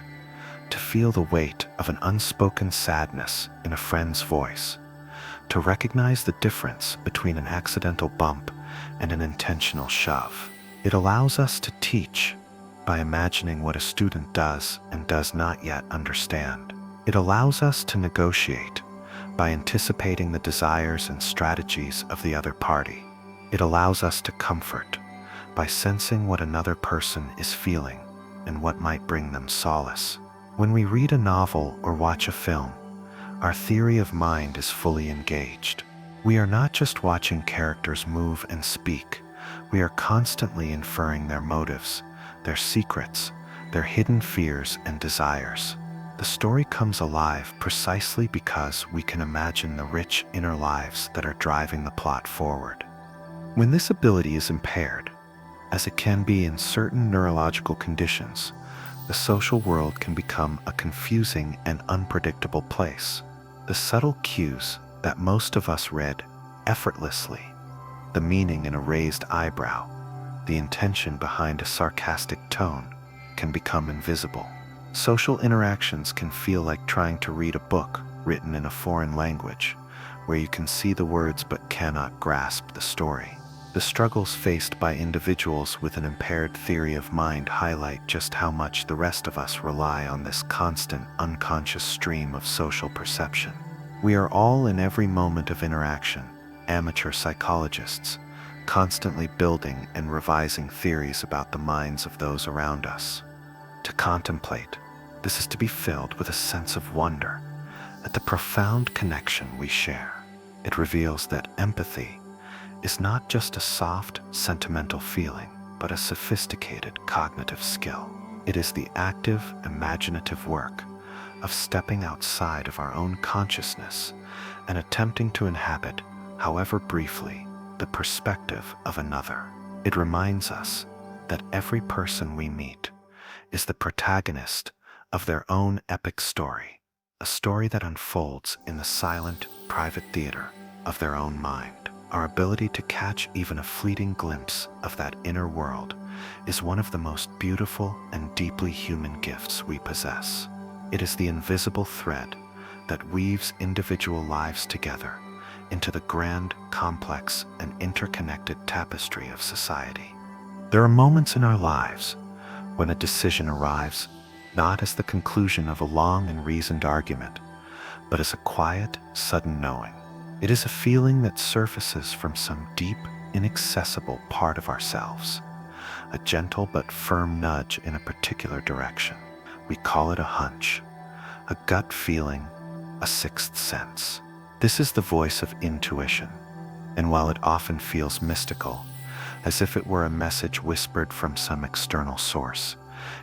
Speaker 1: to feel the weight of an unspoken sadness in a friend's voice, to recognize the difference between an accidental bump and an intentional shove. It allows us to teach by imagining what a student does and does not yet understand. It allows us to negotiate by anticipating the desires and strategies of the other party. It allows us to comfort by sensing what another person is feeling and what might bring them solace. When we read a novel or watch a film, our theory of mind is fully engaged. We are not just watching characters move and speak, We are constantly inferring their motives, their secrets, their hidden fears and desires. The story comes alive precisely because we can imagine the rich inner lives that are driving the plot forward. When this ability is impaired, as it can be in certain neurological conditions, the social world can become a confusing and unpredictable place. The subtle cues that most of us read effortlessly, the meaning in a raised eyebrow, the intention behind a sarcastic tone, can become invisible. Social interactions can feel like trying to read a book written in a foreign language, where you can see the words but cannot grasp the story. The struggles faced by individuals with an impaired theory of mind highlight just how much the rest of us rely on this constant, unconscious stream of social perception. We are all in every moment of interaction, amateur psychologists, constantly building and revising theories about the minds of those around us. To contemplate, this is to be filled with a sense of wonder at the profound connection we share. It reveals that empathy is not just a soft, sentimental feeling, but a sophisticated cognitive skill. It is the active, imaginative work of stepping outside of our own consciousness and attempting to inhabit, however briefly, the perspective of another. It reminds us that every person we meet is the protagonist of their own epic story, a story that unfolds in the silent, private theater of their own mind. Our ability to catch even a fleeting glimpse of that inner world is one of the most beautiful and deeply human gifts we possess. It is the invisible thread that weaves individual lives together into the grand, complex, and interconnected tapestry of society. There are moments in our lives when a decision arrives not as the conclusion of a long and reasoned argument, but as a quiet, sudden knowing. It is a feeling that surfaces from some deep, inaccessible part of ourselves, a gentle but firm nudge in a particular direction. We call it a hunch, a gut feeling, a sixth sense. This is the voice of intuition, and while it often feels mystical, as if it were a message whispered from some external source,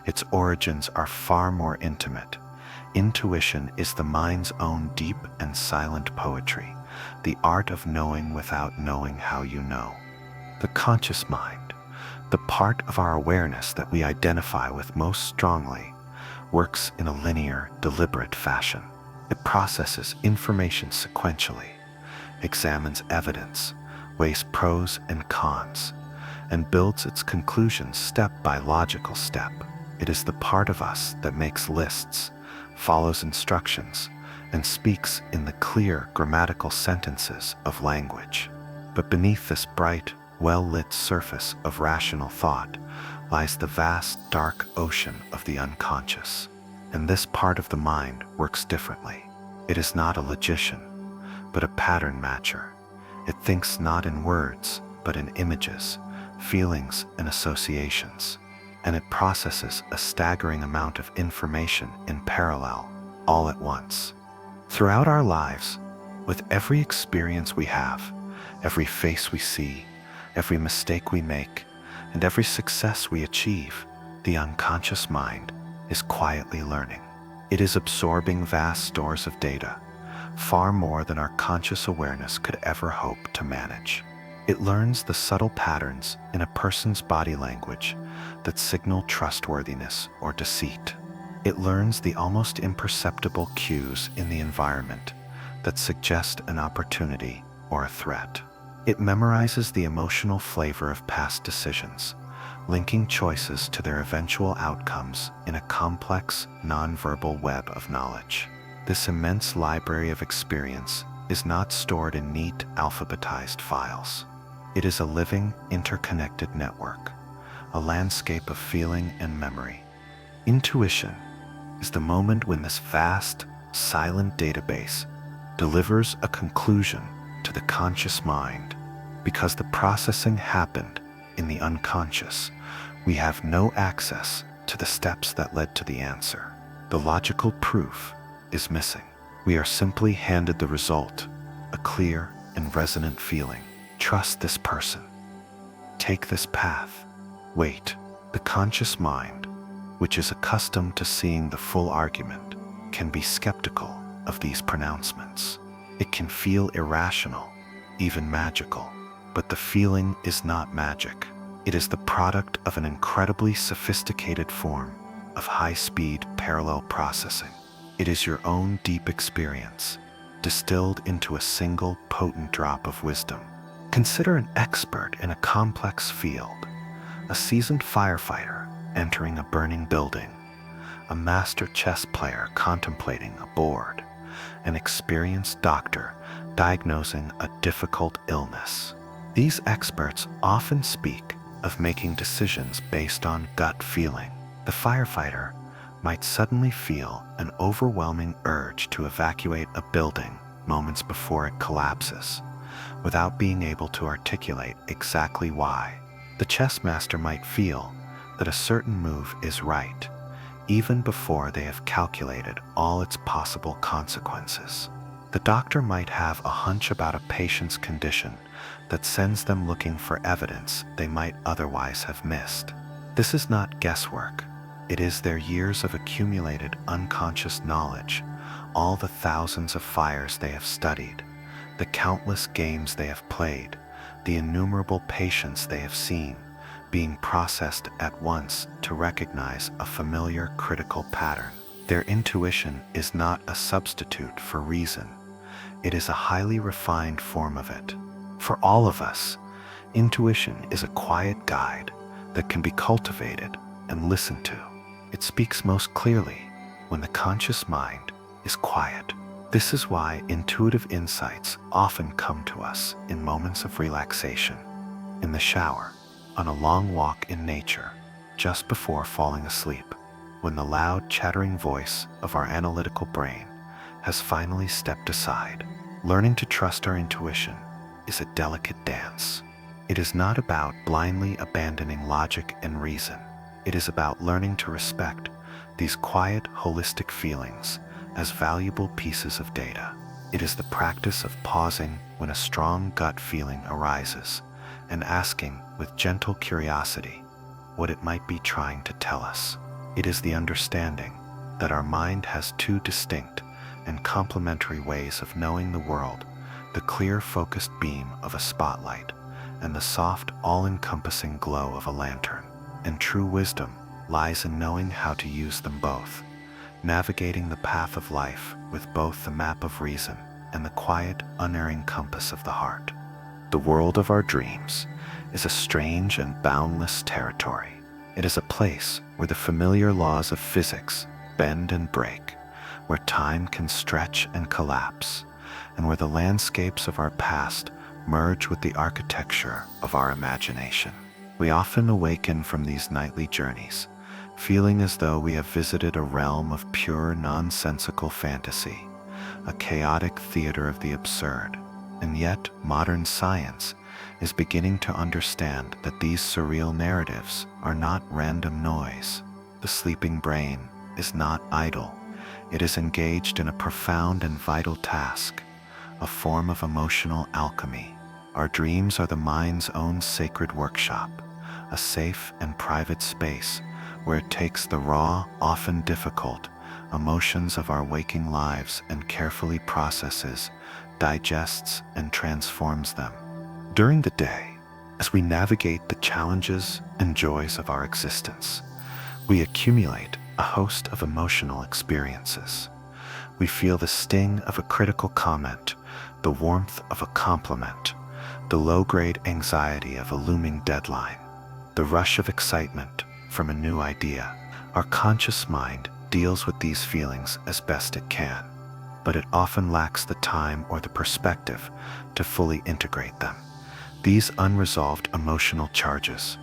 Speaker 1: its origins are far more intimate. Intuition is the mind's own deep and silent poetry, the art of knowing without knowing how you know. The conscious mind, the part of our awareness that we identify with most strongly, works in a linear, deliberate fashion. It processes information sequentially, examines evidence, weighs pros and cons, and builds its conclusions step by logical step. It is the part of us that makes lists, follows instructions, and speaks in the clear grammatical sentences of language. But beneath this bright, well-lit surface of rational thought lies the vast, dark ocean of the unconscious. And this part of the mind works differently. It is not a logician, but a pattern matcher. It thinks not in words, but in images, feelings, and associations. And it processes a staggering amount of information in parallel, all at once. Throughout our lives, with every experience we have, every face we see, every mistake we make, and every success we achieve, the unconscious mind is quietly learning. It is absorbing vast stores of data, far more than our conscious awareness could ever hope to manage. It learns the subtle patterns in a person's body language that signal trustworthiness or deceit. It learns the almost imperceptible cues in the environment that suggest an opportunity or a threat. It memorizes the emotional flavor of past decisions, linking choices to their eventual outcomes in a complex, nonverbal web of knowledge. This immense library of experience is not stored in neat, alphabetized files. It is a living, interconnected network, a landscape of feeling and memory. Intuition is the moment when this vast, silent database delivers a conclusion to the conscious mind. Because the processing happened in the unconscious, we have no access to the steps that led to the answer. The logical proof is missing. We are simply handed the result, a clear and resonant feeling. Trust this person. take this path. Wait, the conscious mind, which is accustomed to seeing the full argument, can be skeptical of these pronouncements. It can feel irrational, even magical, but the feeling is not magic. It is the product of an incredibly sophisticated form of high-speed parallel processing. It is your own deep experience, distilled into a single potent drop of wisdom. Consider an expert in a complex field, a seasoned firefighter entering a burning building, a master chess player contemplating a board, an experienced doctor diagnosing a difficult illness. These experts often speak of making decisions based on gut feeling. The firefighter might suddenly feel an overwhelming urge to evacuate a building moments before it collapses, without being able to articulate exactly why. The chess master might feel that a certain move is right, even before they have calculated all its possible consequences. The doctor might have a hunch about a patient's condition that sends them looking for evidence they might otherwise have missed. This is not guesswork. It is their years of accumulated unconscious knowledge, all the thousands of fires they have studied, the countless games they have played, the innumerable patients they have seen, being processed at once to recognize a familiar critical pattern. Their intuition is not a substitute for reason. It is a highly refined form of it. For all of us, intuition is a quiet guide that can be cultivated and listened to. It speaks most clearly when the conscious mind is quiet. This is why intuitive insights often come to us in moments of relaxation, in the shower, on a long walk in nature, just before falling asleep, when the loud chattering voice of our analytical brain has finally stepped aside. Learning to trust our intuition is a delicate dance. It is not about blindly abandoning logic and reason. It is about learning to respect these quiet, holistic feelings as valuable pieces of data. It is the practice of pausing when a strong gut feeling arises and asking with gentle curiosity what it might be trying to tell us. It is the understanding that our mind has two distinct and complementary ways of knowing the world: the clear, focused beam of a spotlight and the soft, all-encompassing glow of a lantern. And true wisdom lies in knowing how to use them both, navigating the path of life with both the map of reason and the quiet, unerring compass of the heart. The world of our dreams is a strange and boundless territory. It is a place where the familiar laws of physics bend and break, where time can stretch and collapse, and where the landscapes of our past merge with the architecture of our imagination. We often awaken from these nightly journeys, feeling as though we have visited a realm of pure, nonsensical fantasy, a chaotic theater of the absurd. And yet, modern science is beginning to understand that these surreal narratives are not random noise. The sleeping brain is not idle. It is engaged in a profound and vital task, a form of emotional alchemy. Our dreams are the mind's own sacred workshop, a safe and private space where it takes the raw, often difficult, emotions of our waking lives and carefully processes, digests, and transforms them. During the day, as we navigate the challenges and joys of our existence, we accumulate a host of emotional experiences. We feel the sting of a critical comment, the warmth of a compliment, the low-grade anxiety of a looming deadline, the rush of excitement from a new idea. Our conscious mind deals with these feelings as best it can, but it often lacks the time or the perspective to fully integrate them. These unresolved emotional charges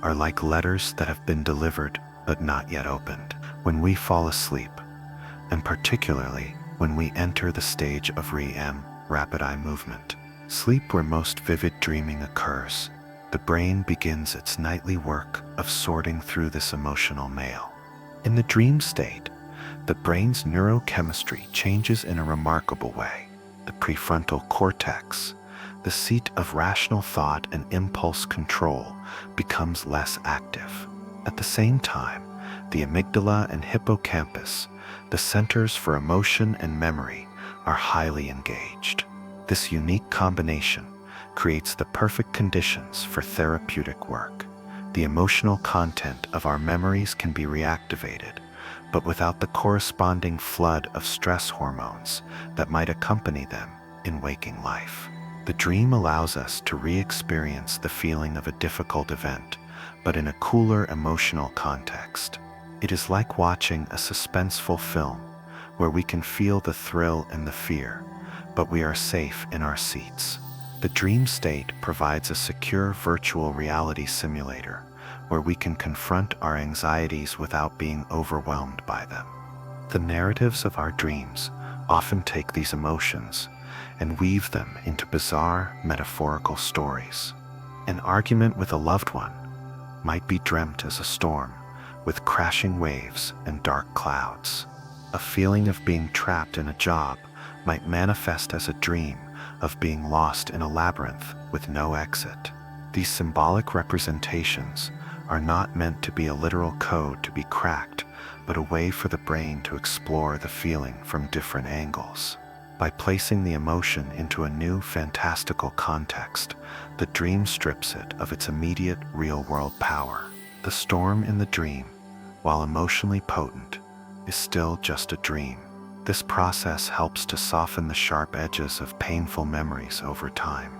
Speaker 1: are like letters that have been delivered but not yet opened. When we fall asleep, and particularly when we enter the stage of REM, rapid eye movement, sleep where most vivid dreaming occurs, the brain begins its nightly work of sorting through this emotional mail. In the dream state, the brain's neurochemistry changes in a remarkable way. The prefrontal cortex, The seat of rational thought and impulse control becomes less active. At the same time, the amygdala and hippocampus, the centers for emotion and memory, are highly engaged. This unique combination creates the perfect conditions for therapeutic work. The emotional content of our memories can be reactivated, but without the corresponding flood of stress hormones that might accompany them in waking life. The dream allows us to re-experience the feeling of a difficult event, but in a cooler emotional context. It is like watching a suspenseful film, where we can feel the thrill and the fear, but we are safe in our seats. The dream state provides a secure virtual reality simulator where we can confront our anxieties without being overwhelmed by them. The narratives of our dreams often take these emotions and weave them into bizarre metaphorical stories. An argument with a loved one might be dreamt as a storm with crashing waves and dark clouds. A feeling of being trapped in a job might manifest as a dream of being lost in a labyrinth with no exit. These symbolic representations are not meant to be a literal code to be cracked, but a way for the brain to explore the feeling from different angles. By placing the emotion into a new fantastical context, the dream strips it of its immediate real-world power. The storm in the dream, while emotionally potent, is still just a dream. This process helps to soften the sharp edges of painful memories over time,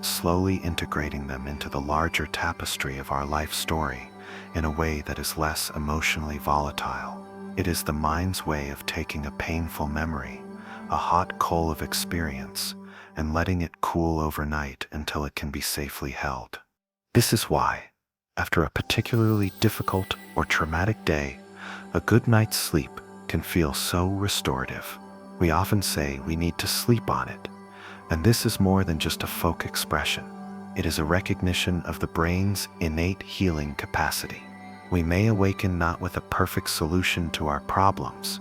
Speaker 1: slowly integrating them into the larger tapestry of our life story in a way that is less emotionally volatile. It is the mind's way of taking a painful memory, a hot coal of experience, and letting it cool overnight until it can be safely held. This is why, after a particularly difficult or traumatic day, a good night's sleep can feel so restorative. We often say we need to sleep on it, and this is more than just a folk expression. It is a recognition of the brain's innate healing capacity. We may awaken not with a perfect solution to our problems,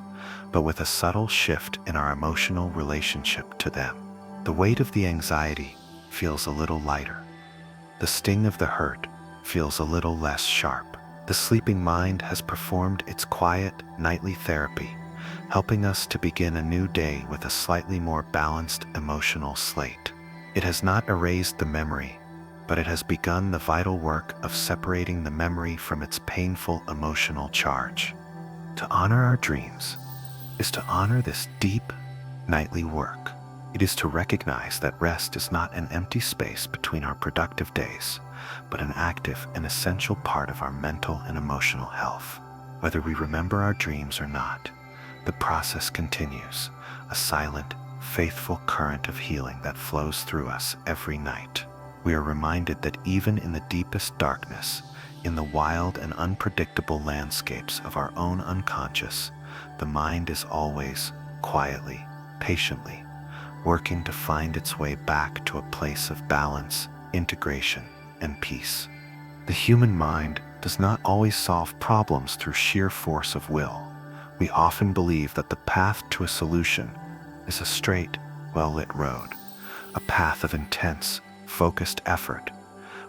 Speaker 1: but with a subtle shift in our emotional relationship to them. The weight of the anxiety feels a little lighter. The sting of the hurt feels a little less sharp. The sleeping mind has performed its quiet, nightly therapy, helping us to begin a new day with a slightly more balanced emotional slate. It has not erased the memory, but it has begun the vital work of separating the memory from its painful emotional charge. To honor our dreams is to honor this deep, nightly work. It is to recognize that rest is not an empty space between our productive days, but an active and essential part of our mental and emotional health. Whether we remember our dreams or not, the process continues, a silent, faithful current of healing that flows through us every night. We are reminded that even in the deepest darkness, in the wild and unpredictable landscapes of our own unconscious, the mind is always, quietly, patiently, working to find its way back to a place of balance, integration, and peace. The human mind does not always solve problems through sheer force of will. We often believe that the path to a solution is a straight, well-lit road, a path of intense, focused effort,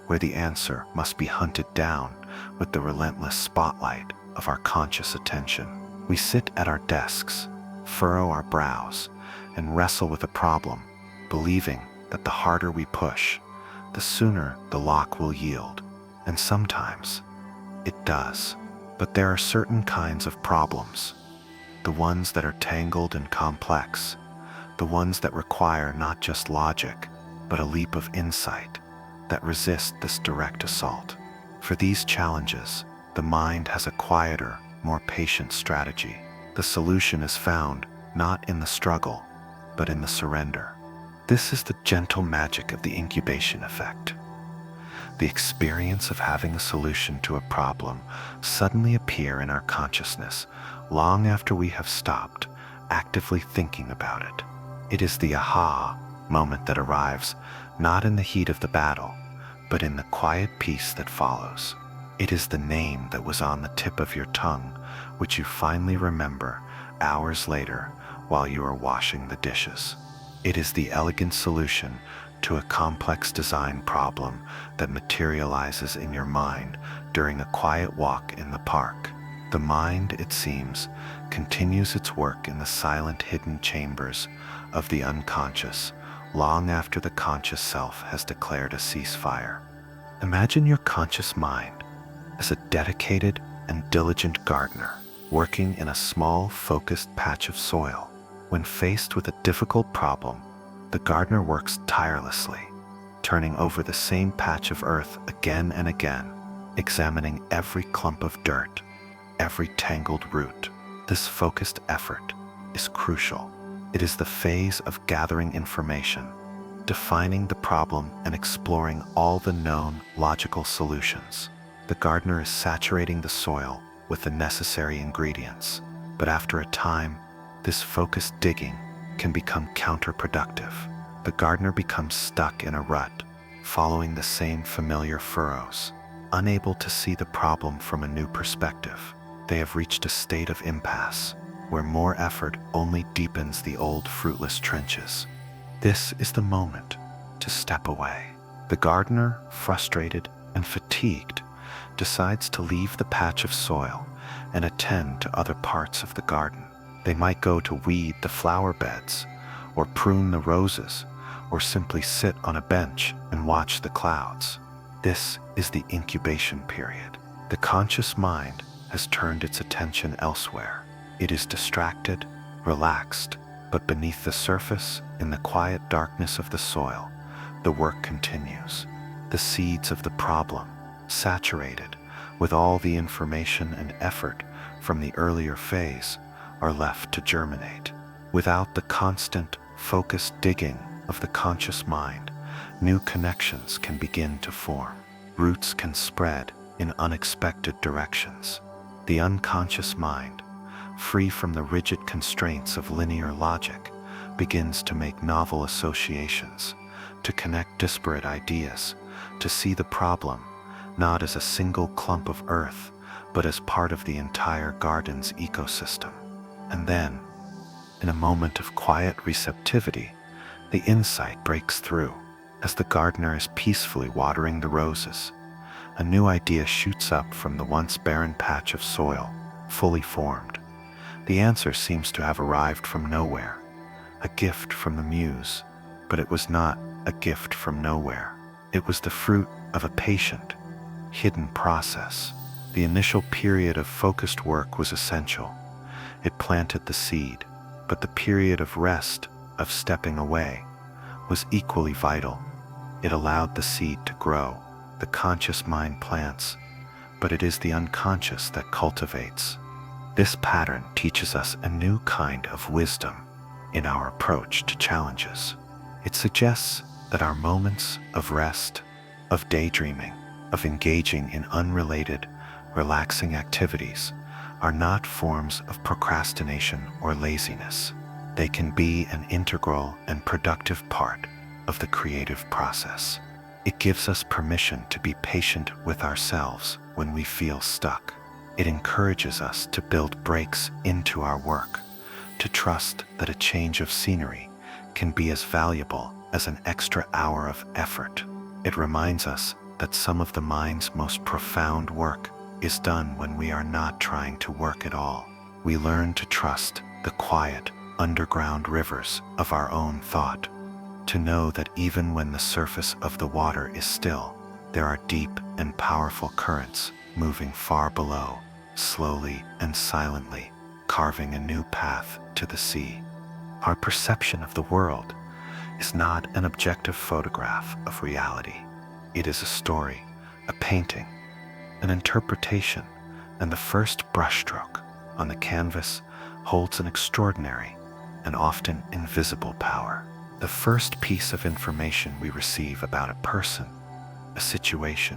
Speaker 1: where the answer must be hunted down with the relentless spotlight of our conscious attention. We sit at our desks, furrow our brows, and wrestle with a problem, believing that the harder we push, the sooner the lock will yield. And sometimes it does. But there are certain kinds of problems, the ones that are tangled and complex, the ones that require not just logic, but a leap of insight, that resist this direct assault. For these challenges, the mind has a quieter, more patient strategy. The solution is found not in the struggle, but in the surrender. This is the gentle magic of the incubation effect. The experience of having a solution to a problem suddenly appear in our consciousness long after we have stopped actively thinking about it. It is the aha moment that arrives not in the heat of the battle, but in the quiet peace that follows. It is the name that was on the tip of your tongue, which you finally remember hours later while you are washing the dishes. It is the elegant solution to a complex design problem that materializes in your mind during a quiet walk in the park. The mind, it seems, continues its work in the silent hidden chambers of the unconscious long after the conscious self has declared a ceasefire. Imagine your conscious mind as a dedicated and diligent gardener working in a small, focused patch of soil. When faced with a difficult problem, the gardener works tirelessly, turning over the same patch of earth again and again, examining every clump of dirt, every tangled root. This focused effort is crucial. It is the phase of gathering information, defining the problem, and exploring all the known logical solutions. The gardener is saturating the soil with the necessary ingredients, but after a time, this focused digging can become counterproductive. The gardener becomes stuck in a rut, following the same familiar furrows, unable to see the problem from a new perspective. They have reached a state of impasse, where more effort only deepens the old fruitless trenches. This is the moment to step away. The gardener, frustrated and fatigued, decides to leave the patch of soil and attend to other parts of the garden. They might go to weed the flower beds, or prune the roses, or simply sit on a bench and watch the clouds. This is the incubation period. The conscious mind has turned its attention elsewhere. It is distracted, relaxed, but beneath the surface, in the quiet darkness of the soil, the work continues. The seeds of the problem, saturated with all the information and effort from the earlier phase, are left to germinate. Without the constant, focused digging of the conscious mind, new connections can begin to form. Roots can spread in unexpected directions. The unconscious mind, free from the rigid constraints of linear logic, begins to make novel associations, to connect disparate ideas, to see the problem not as a single clump of earth, but as part of the entire garden's ecosystem. And then, in a moment of quiet receptivity, the insight breaks through. As the gardener is peacefully watering the roses, a new idea shoots up from the once barren patch of soil, fully formed. The answer seems to have arrived from nowhere, a gift from the muse, but it was not a gift from nowhere. It was the fruit of a patient, hidden process. The initial period of focused work was essential. It planted the seed, but the period of rest, of stepping away, was equally vital. It allowed the seed to grow. The conscious mind plants, but it is the unconscious that cultivates. This pattern teaches us a new kind of wisdom in our approach to challenges. It suggests that our moments of rest, of daydreaming, of engaging in unrelated, relaxing activities are not forms of procrastination or laziness. They can be an integral and productive part of the creative process. It gives us permission to be patient with ourselves when we feel stuck. It encourages us to build breaks into our work, to trust that a change of scenery can be as valuable as an extra hour of effort. It reminds us that some of the mind's most profound work is done when we are not trying to work at all. We learn to trust the quiet, underground rivers of our own thought, to know that even when the surface of the water is still, there are deep and powerful currents moving far below, slowly and silently, carving a new path to the sea. Our perception of the world is not an objective photograph of reality. It is a story, a painting, an interpretation, and the first brushstroke on the canvas holds an extraordinary and often invisible power. The first piece of information we receive about a person, a situation,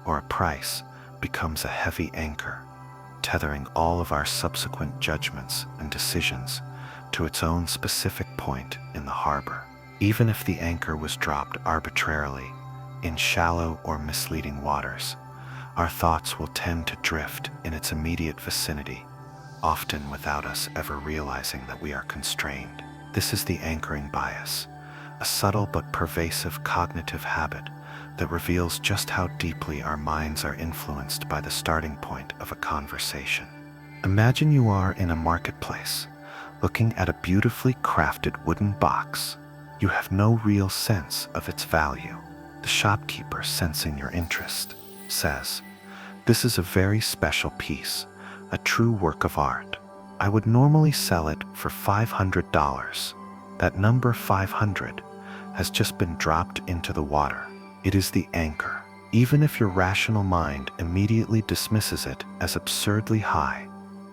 Speaker 1: or a price becomes a heavy anchor, tethering all of our subsequent judgments and decisions to its own specific point in the harbor. Even if the anchor was dropped arbitrarily in shallow or misleading waters, our thoughts will tend to drift in its immediate vicinity, often without us ever realizing that we are constrained. This is the anchoring bias, a subtle but pervasive cognitive habit that reveals just how deeply our minds are influenced by the starting point of a conversation. Imagine you are in a marketplace, looking at a beautifully crafted wooden box. You have no real sense of its value. The shopkeeper, sensing your interest, says, "This is a very special piece, a true work of art. I would normally sell it for $500. That number 500 has just been dropped into the water. It is the anchor. Even if your rational mind immediately dismisses it as absurdly high,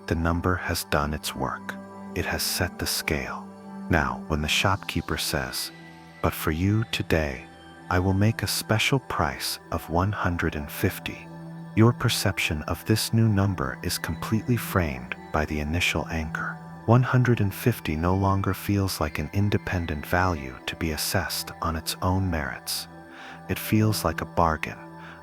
Speaker 1: the number has done its work. It has set the scale. Now, when the shopkeeper says, 'But for you today, I will make a special price of 150, your perception of this new number is completely framed by the initial anchor. 150 no longer feels like an independent value to be assessed on its own merits. It feels like a bargain,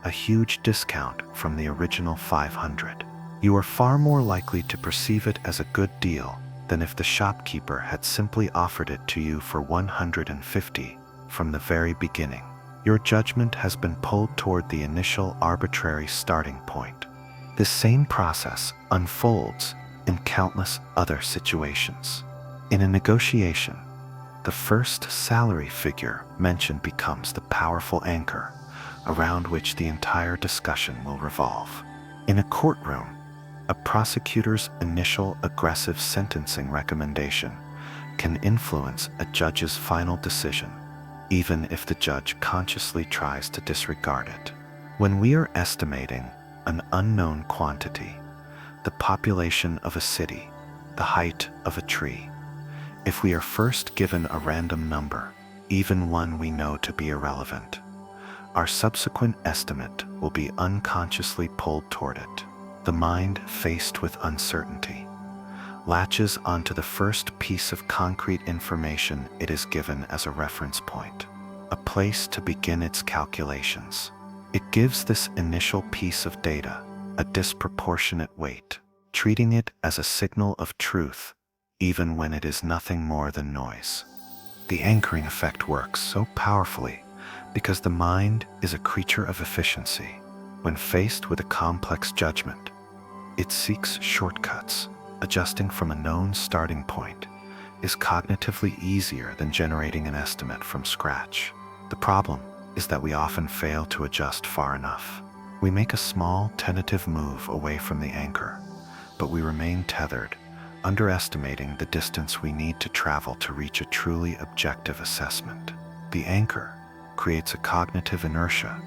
Speaker 1: a huge discount from the original 500. You are far more likely to perceive it as a good deal than if the shopkeeper had simply offered it to you for 150 from the very beginning. Your judgment has been pulled toward the initial arbitrary starting point. This same process unfolds in countless other situations. In a negotiation, the first salary figure mentioned becomes the powerful anchor around which the entire discussion will revolve. In a courtroom, a prosecutor's initial aggressive sentencing recommendation can influence a judge's final decision, even if the judge consciously tries to disregard it. When we are estimating an unknown quantity, the population of a city, the height of a tree, if we are first given a random number, even one we know to be irrelevant, our subsequent estimate will be unconsciously pulled toward it. The mind, faced with uncertainty, latches onto the first piece of concrete information it is given as a reference point, a place to begin its calculations. It gives this initial piece of data a disproportionate weight, treating it as a signal of truth, even when it is nothing more than noise. The anchoring effect works so powerfully because the mind is a creature of efficiency. When faced with a complex judgment, it seeks shortcuts. Adjusting from a known starting point is cognitively easier than generating an estimate from scratch. The problem is that we often fail to adjust far enough. We make a small, tentative move away from the anchor, but we remain tethered, underestimating the distance we need to travel to reach a truly objective assessment. The anchor creates a cognitive inertia,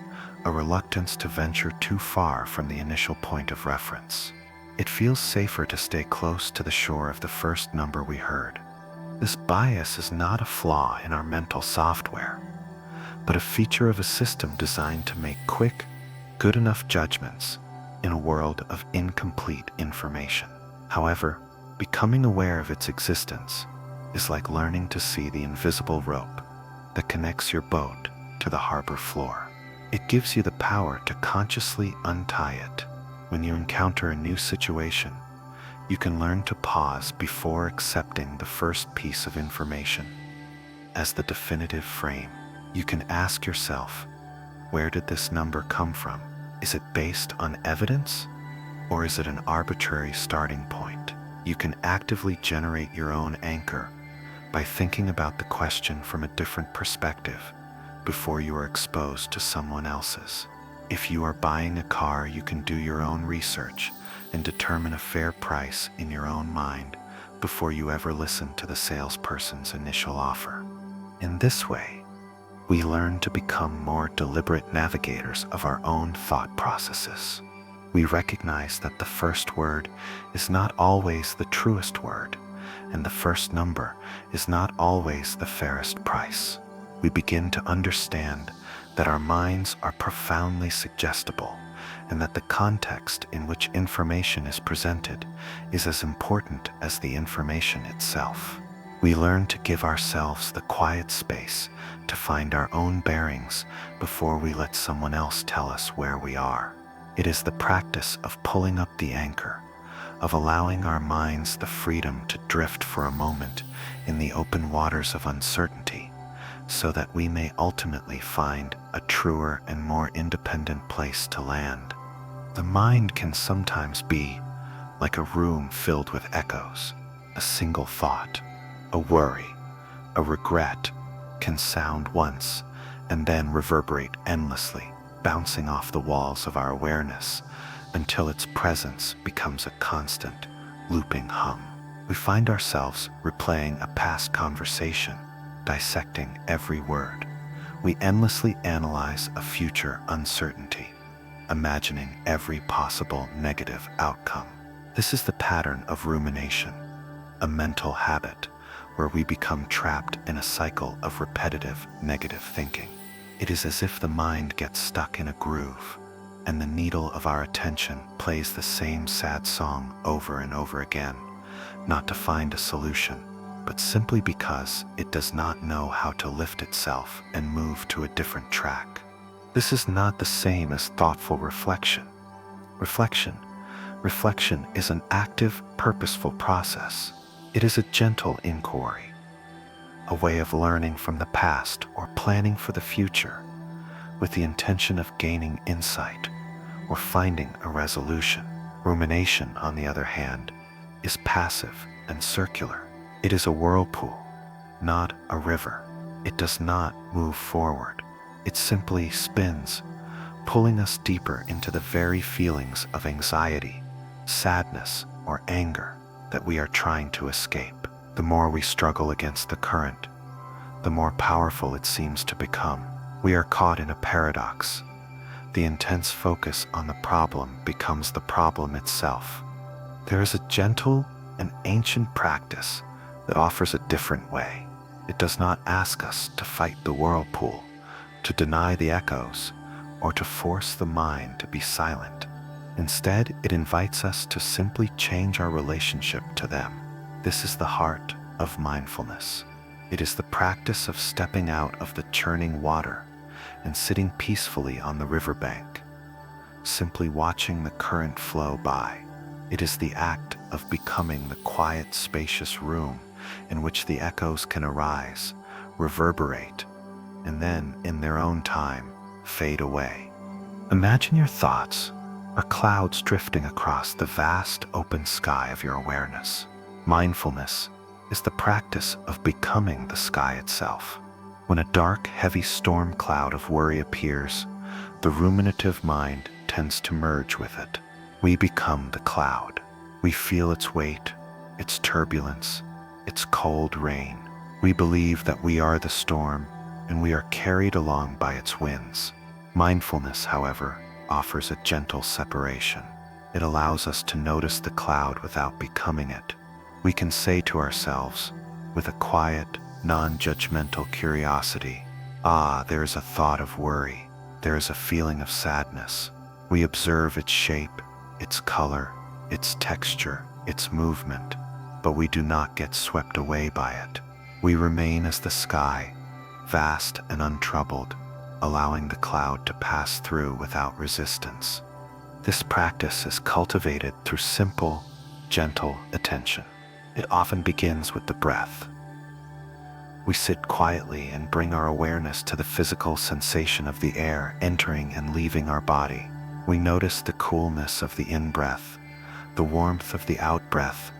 Speaker 1: a reluctance to venture too far from the initial point of reference. It feels safer to stay close to the shore of the first number we heard. This bias is not a flaw in our mental software, but a feature of a system designed to make quick, good enough judgments in a world of incomplete information. However, becoming aware of its existence is like learning to see the invisible rope that connects your boat to the harbor floor. It gives you the power to consciously untie it. When you encounter a new situation, you can learn to pause before accepting the first piece of information as the definitive frame. You can ask yourself, where did this number come from? Is it based on evidence, or is it an arbitrary starting point? You can actively generate your own anchor by thinking about the question from a different perspective before you are exposed to someone else's. If you are buying a car, you can do your own research and determine a fair price in your own mind before you ever listen to the salesperson's initial offer. In this way, we learn to become more deliberate navigators of our own thought processes. We recognize that the first word is not always the truest word, and the first number is not always the fairest price. We begin to understand that our minds are profoundly suggestible, and that the context in which information is presented is as important as the information itself. We learn to give ourselves the quiet space to find our own bearings before we let someone else tell us where we are. It is the practice of pulling up the anchor, of allowing our minds the freedom to drift for a moment in the open waters of uncertainty, so that we may ultimately find a truer and more independent place to land. The mind can sometimes be like a room filled with echoes. A single thought, a worry, a regret can sound once and then reverberate endlessly, bouncing off the walls of our awareness until its presence becomes a constant, looping hum. We find ourselves replaying a past conversation, dissecting every word. We endlessly analyze a future uncertainty, imagining every possible negative outcome. This is the pattern of rumination, a mental habit where we become trapped in a cycle of repetitive negative thinking. It is as if the mind gets stuck in a groove, and the needle of our attention plays the same sad song over and over again, not to find a solution, but simply because it does not know how to lift itself and move to a different track. This is not the same as thoughtful reflection. Reflection is an active, purposeful process. It is a gentle inquiry, a way of learning from the past or planning for the future, with the intention of gaining insight or finding a resolution. Rumination, on the other hand, is passive and circular. It is a whirlpool, not a river. It does not move forward. It simply spins, pulling us deeper into the very feelings of anxiety, sadness, or anger that we are trying to escape. The more we struggle against the current, the more powerful it seems to become. We are caught in a paradox. The intense focus on the problem becomes the problem itself. There is a gentle and ancient practice that offers a different way. It does not ask us to fight the whirlpool, to deny the echoes, or to force the mind to be silent. Instead, it invites us to simply change our relationship to them. This is the heart of mindfulness. It is the practice of stepping out of the churning water and sitting peacefully on the riverbank, simply watching the current flow by. It is the act of becoming the quiet, spacious room in which the echoes can arise, reverberate, and then, in their own time, fade away. Imagine your thoughts are clouds drifting across the vast open sky of your awareness. Mindfulness is the practice of becoming the sky itself. When a dark, heavy storm cloud of worry appears, the ruminative mind tends to merge with it. We become the cloud. We feel its weight, its turbulence, its cold rain. We believe that we are the storm, and we are carried along by its winds. Mindfulness, however, offers a gentle separation. It allows us to notice the cloud without becoming it. We can say to ourselves, with a quiet, non-judgmental curiosity, there is a thought of worry. There is a feeling of sadness. We observe its shape, its color, its texture, its movement, but we do not get swept away by it. We remain as the sky, vast and untroubled, allowing the cloud to pass through without resistance. This practice is cultivated through simple, gentle attention. It often begins with the breath. We sit quietly and bring our awareness to the physical sensation of the air entering and leaving our body. We notice the coolness of the in-breath, the warmth of the out-breath,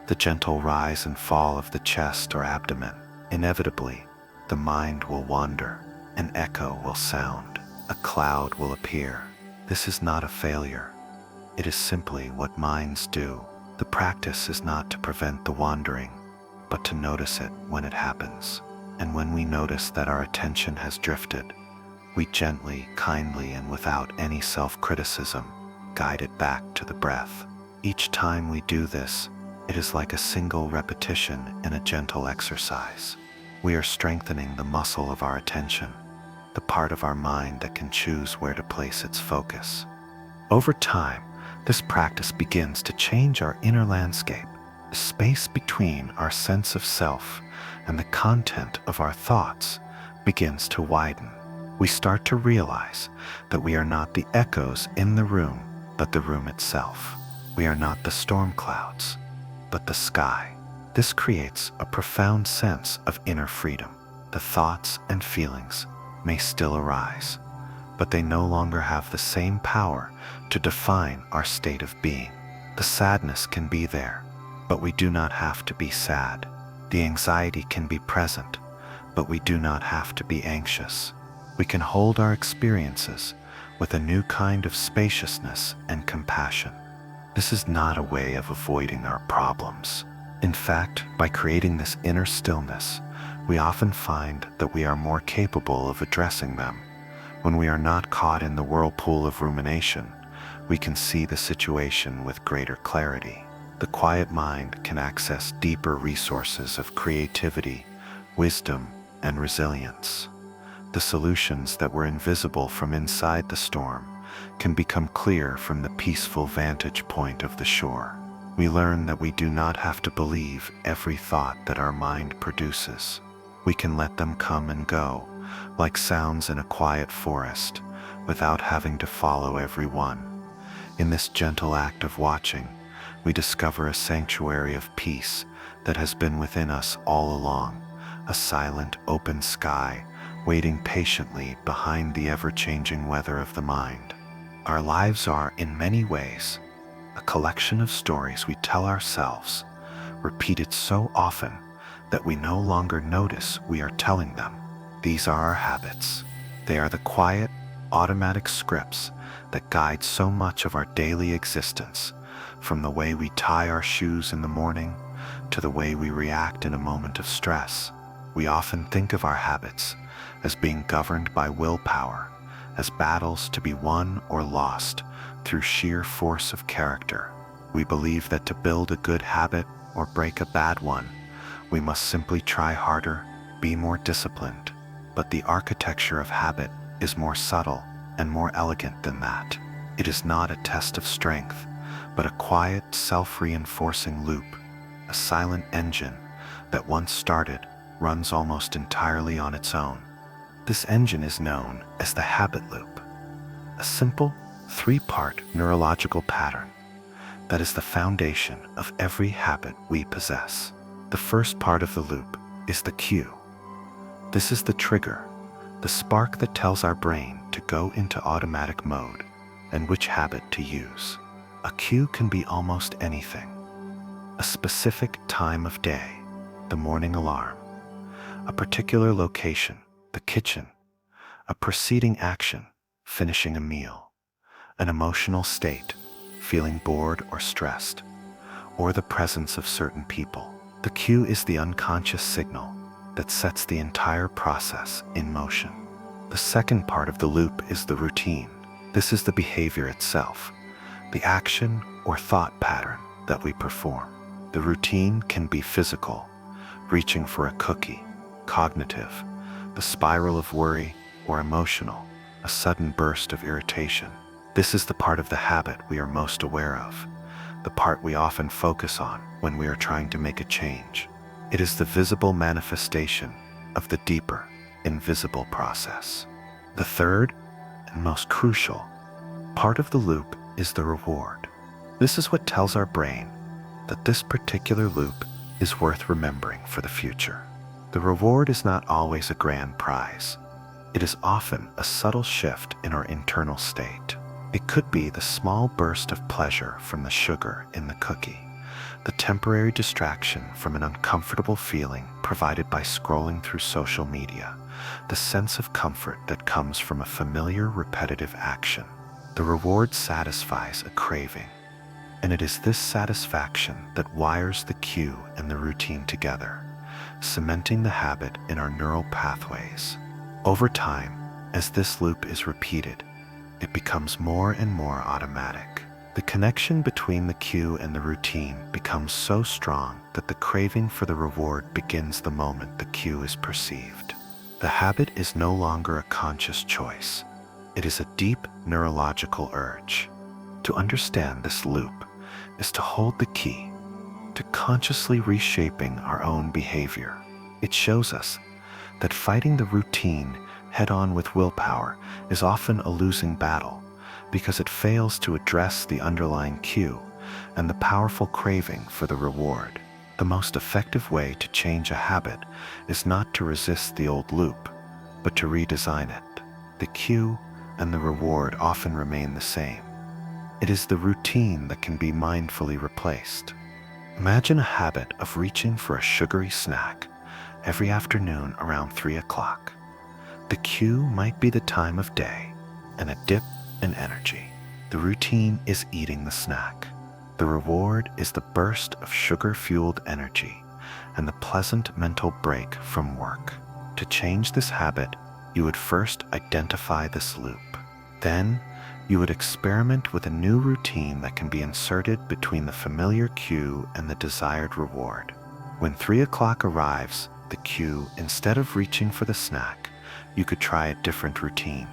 Speaker 1: the gentle rise and fall of the chest or abdomen. Inevitably, the mind will wander. An echo will sound. A cloud will appear. This is not a failure. It is simply what minds do. The practice is not to prevent the wandering, but to notice it when it happens. And when we notice that our attention has drifted, we gently, kindly, and without any self-criticism, guide it back to the breath. Each time we do this, it is like a single repetition in a gentle exercise. We are strengthening the muscle of our attention, the part of our mind that can choose where to place its focus. Over time, this practice begins to change our inner landscape. The space between our sense of self and the content of our thoughts begins to widen. We start to realize that we are not the echoes in the room, but the room itself. We are not the storm clouds, but the sky. This creates a profound sense of inner freedom. The thoughts and feelings may still arise, but they no longer have the same power to define our state of being. The sadness can be there, but we do not have to be sad. The anxiety can be present, but we do not have to be anxious. We can hold our experiences with a new kind of spaciousness and compassion. This is not a way of avoiding our problems. In fact, by creating this inner stillness, we often find that we are more capable of addressing them. When we are not caught in the whirlpool of rumination, we can see the situation with greater clarity. The quiet mind can access deeper resources of creativity, wisdom, and resilience. The solutions that were invisible from inside the storm can become clear from the peaceful vantage point of the shore. We learn that we do not have to believe every thought that our mind produces. We can let them come and go, like sounds in a quiet forest, without having to follow every one. In this gentle act of watching, we discover a sanctuary of peace that has been within us all along, a silent, open sky waiting patiently behind the ever-changing weather of the mind. Our lives are, in many ways, a collection of stories we tell ourselves, repeated so often that we no longer notice we are telling them. These are our habits. They are the quiet, automatic scripts that guide so much of our daily existence, from the way we tie our shoes in the morning to the way we react in a moment of stress. We often think of our habits as being governed by willpower, as battles to be won or lost through sheer force of character. We believe that to build a good habit or break a bad one, we must simply try harder, be more disciplined. But the architecture of habit is more subtle and more elegant than that. It is not a test of strength, but a quiet, self-reinforcing loop, a silent engine that once started runs almost entirely on its own. This engine is known as the habit loop, a simple, three-part neurological pattern that is the foundation of every habit we possess. The first part of the loop is the cue. This is the trigger, the spark that tells our brain to go into automatic mode and which habit to use. A cue can be almost anything. A specific time of day, the morning alarm, a particular location, the kitchen, a preceding action, finishing a meal, an emotional state, feeling bored or stressed, or the presence of certain people. The cue is the unconscious signal that sets the entire process in motion. The second part of the loop is the routine. This is the behavior itself, the action or thought pattern that we perform. The routine can be physical, reaching for a cookie, cognitive, the spiral of worry, or emotional, a sudden burst of irritation. This is the part of the habit we are most aware of, the part we often focus on when we are trying to make a change. It is the visible manifestation of the deeper, invisible process. The third, and most crucial, part of the loop is the reward. This is what tells our brain that this particular loop is worth remembering for the future. The reward is not always a grand prize. It is often a subtle shift in our internal state. It could be the small burst of pleasure from the sugar in the cookie, the temporary distraction from an uncomfortable feeling provided by scrolling through social media, the sense of comfort that comes from a familiar, repetitive action. The reward satisfies a craving, and it is this satisfaction that wires the cue and the routine together, cementing the habit in our neural pathways. Over time, as this loop is repeated, it becomes more and more automatic. The connection between the cue and the routine becomes so strong that the craving for the reward begins the moment the cue is perceived. The habit is no longer a conscious choice. It is a deep neurological urge. To understand this loop is to hold the key to consciously reshaping our own behavior. It shows us that fighting the routine head-on with willpower is often a losing battle because it fails to address the underlying cue and the powerful craving for the reward. The most effective way to change a habit is not to resist the old loop, but to redesign it. The cue and the reward often remain the same. It is the routine that can be mindfully replaced. Imagine a habit of reaching for a sugary snack every afternoon around 3 o'clock. The cue might be the time of day and a dip in energy. The routine is eating the snack. The reward is the burst of sugar-fueled energy and the pleasant mental break from work. To change this habit, you would first identify this loop. Then, you would experiment with a new routine that can be inserted between the familiar cue and the desired reward. When 3 o'clock arrives, the cue, instead of reaching for the snack, you could try a different routine.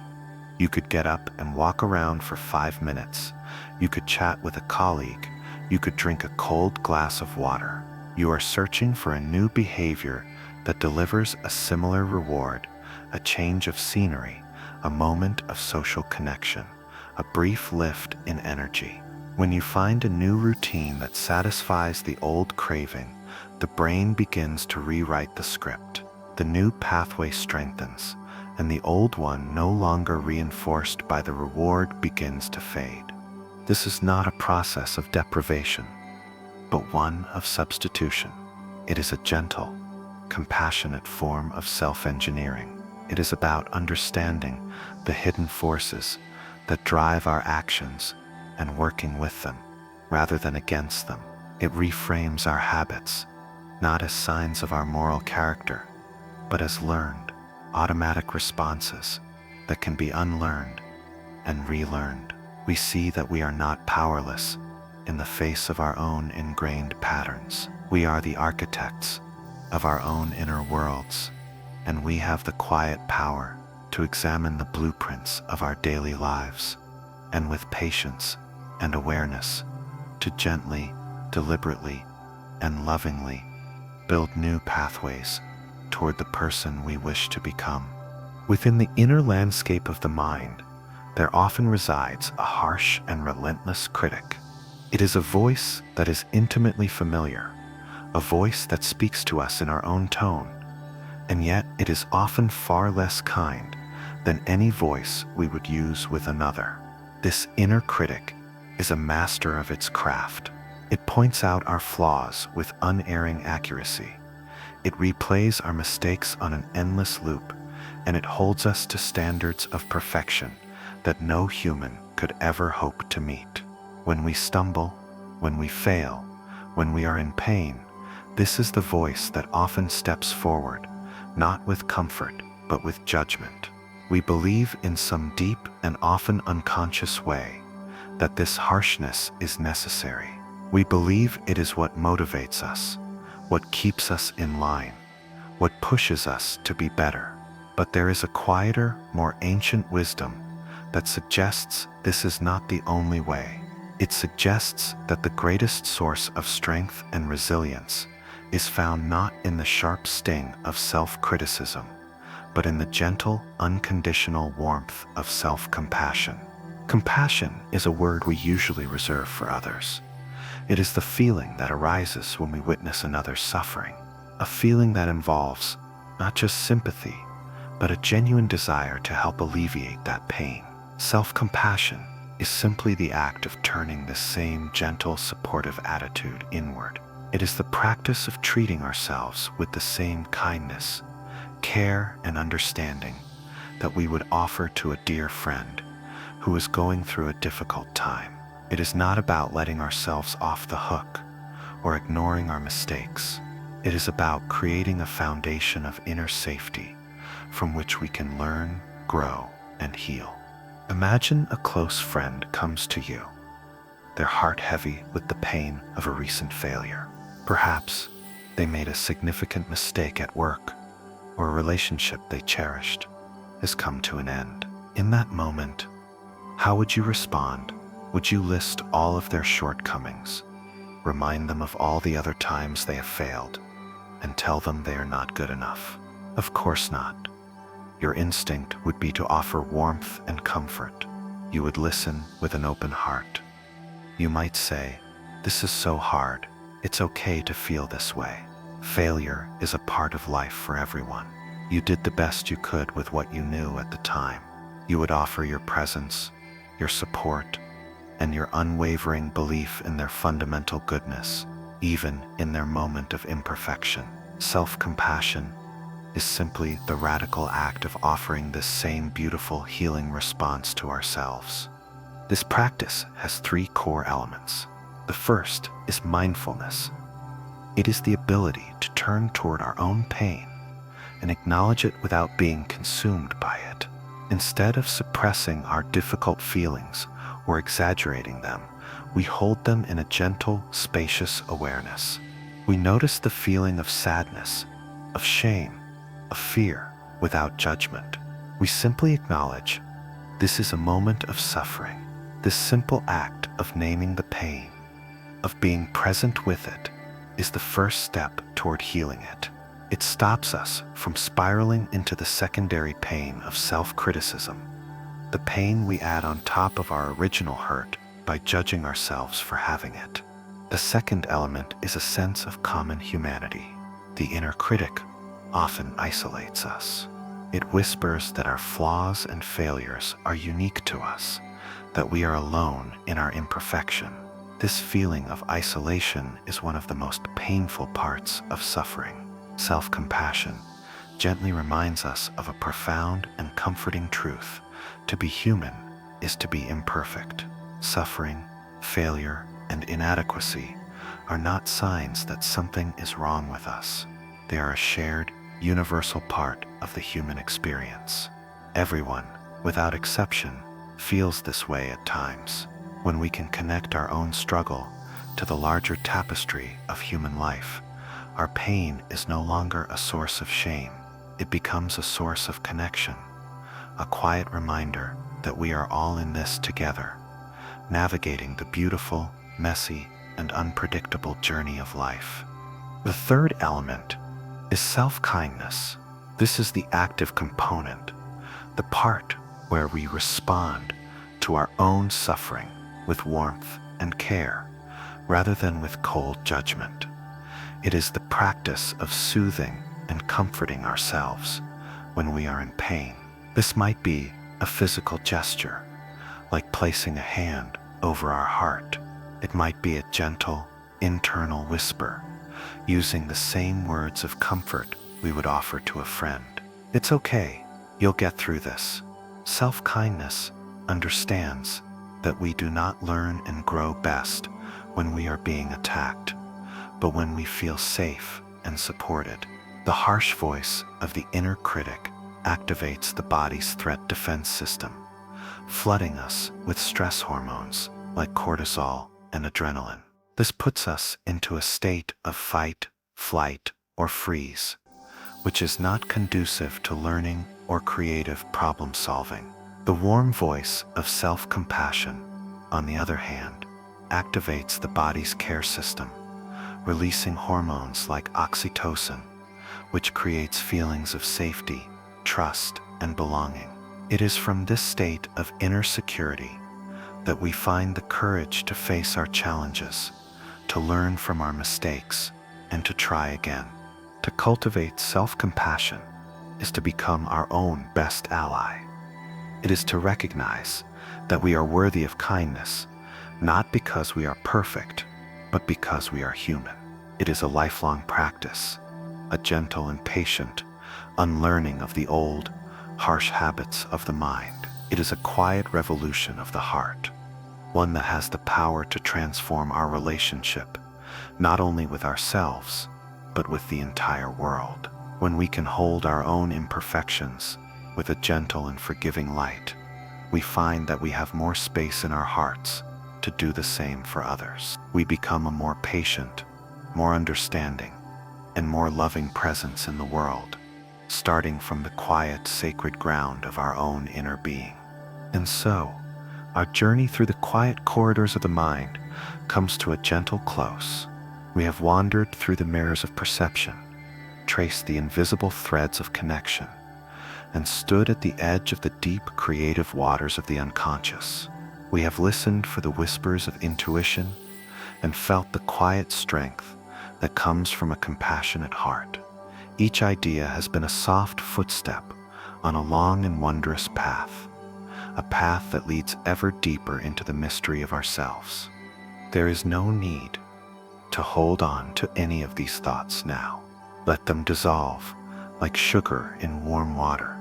Speaker 1: You could get up and walk around for 5 minutes. You could chat with a colleague. You could drink a cold glass of water. You are searching for a new behavior that delivers a similar reward, a change of scenery, a moment of social connection, a brief lift in energy. When you find a new routine that satisfies the old craving, the brain begins to rewrite the script. The new pathway strengthens, and the old one, no longer reinforced by the reward, begins to fade. This is not a process of deprivation, but one of substitution. It is a gentle, compassionate form of self-engineering. It is about understanding the hidden forces that drive our actions and working with them rather than against them. It reframes our habits, not as signs of our moral character, but as learned, automatic responses that can be unlearned and relearned. We see that we are not powerless in the face of our own ingrained patterns. We are the architects of our own inner worlds, and we have the quiet power to examine the blueprints of our daily lives, and with patience and awareness, to gently, deliberately, and lovingly build new pathways toward the person we wish to become. Within the inner landscape of the mind, there often resides a harsh and relentless critic. It is a voice that is intimately familiar, a voice that speaks to us in our own tone, and yet it is often far less kind than any voice we would use with another. This inner critic is a master of its craft. It points out our flaws with unerring accuracy. It replays our mistakes on an endless loop, and it holds us to standards of perfection that no human could ever hope to meet. When we stumble, when we fail, when we are in pain, this is the voice that often steps forward, not with comfort, but with judgment. We believe in some deep and often unconscious way that this harshness is necessary. We believe it is what motivates us, what keeps us in line, what pushes us to be better. But there is a quieter, more ancient wisdom that suggests this is not the only way. It suggests that the greatest source of strength and resilience is found not in the sharp sting of self-criticism, but in the gentle, unconditional warmth of self-compassion. Compassion is a word we usually reserve for others. It is the feeling that arises when we witness another's suffering, a feeling that involves not just sympathy, but a genuine desire to help alleviate that pain. Self-compassion is simply the act of turning this same gentle, supportive attitude inward. It is the practice of treating ourselves with the same kindness, care, and understanding that we would offer to a dear friend who is going through a difficult time. It is not about letting ourselves off the hook or ignoring our mistakes. It is about creating a foundation of inner safety from which we can learn, grow, and heal. Imagine a close friend comes to you, their heart heavy with the pain of a recent failure. Perhaps they made a significant mistake at work, or a relationship they cherished has come to an end. In that moment, how would you respond? Would you list all of their shortcomings, remind them of all the other times they have failed, and tell them they are not good enough? Of course not. Your instinct would be to offer warmth and comfort. You would listen with an open heart. You might say, "This is so hard. It's okay to feel this way. Failure is a part of life for everyone. You did the best you could with what you knew at the time. You would offer your presence, your support, and your unwavering belief in their fundamental goodness, even in their moment of imperfection. Self-compassion is simply the radical act of offering this same beautiful healing response to ourselves. This practice has three core elements. The first is mindfulness. It is the ability to turn toward our own pain and acknowledge it without being consumed by it. Instead of suppressing our difficult feelings or exaggerating them, we hold them in a gentle, spacious awareness. We notice the feeling of sadness, of shame, of fear, without judgment. We simply acknowledge, this is a moment of suffering. This simple act of naming the pain, of being present with it, is the first step toward healing it. It stops us from spiraling into the secondary pain of self-criticism, the pain we add on top of our original hurt by judging ourselves for having it. The second element is a sense of common humanity. The inner critic often isolates us. It whispers that our flaws and failures are unique to us, that we are alone in our imperfection. This feeling of isolation is one of the most painful parts of suffering. Self-compassion gently reminds us of a profound and comforting truth. To be human is to be imperfect. Suffering, failure, and inadequacy are not signs that something is wrong with us. They are a shared, universal part of the human experience. Everyone, without exception, feels this way at times. When we can connect our own struggle to the larger tapestry of human life, our pain is no longer a source of shame. It becomes a source of connection, a quiet reminder that we are all in this together, navigating the beautiful, messy, and unpredictable journey of life. The third element is self-kindness. This is the active component, the part where we respond to our own suffering with warmth and care, rather than with cold judgment. It is the practice of soothing and comforting ourselves when we are in pain. This might be a physical gesture, like placing a hand over our heart. It might be a gentle, internal whisper, using the same words of comfort we would offer to a friend. It's okay, you'll get through this. Self-kindness understands that we do not learn and grow best when we are being attacked, but when we feel safe and supported. The harsh voice of the inner critic activates the body's threat defense system, flooding us with stress hormones like cortisol and adrenaline. This puts us into a state of fight, flight, or freeze, which is not conducive to learning or creative problem solving. The warm voice of self-compassion, on the other hand, activates the body's care system, releasing hormones like oxytocin, which creates feelings of safety, trust, and belonging. It is from this state of inner security that we find the courage to face our challenges, to learn from our mistakes, and to try again. To cultivate self-compassion is to become our own best ally. It is to recognize that we are worthy of kindness, not because we are perfect, but because we are human. It is a lifelong practice, a gentle and patient unlearning of the old, harsh habits of the mind. It is a quiet revolution of the heart, one that has the power to transform our relationship, not only with ourselves, but with the entire world. When we can hold our own imperfections with a gentle and forgiving light, we find that we have more space in our hearts to do the same for others. We become a more patient, more understanding, and more loving presence in the world, starting from the quiet, sacred ground of our own inner being. And so, our journey through the quiet corridors of the mind comes to a gentle close. We have wandered through the mirrors of perception, traced the invisible threads of connection, and stood at the edge of the deep creative waters of the unconscious. We have listened for the whispers of intuition and felt the quiet strength that comes from a compassionate heart. Each idea has been a soft footstep on a long and wondrous path, a path that leads ever deeper into the mystery of ourselves. There is no need to hold on to any of these thoughts now. Let them dissolve like sugar in warm water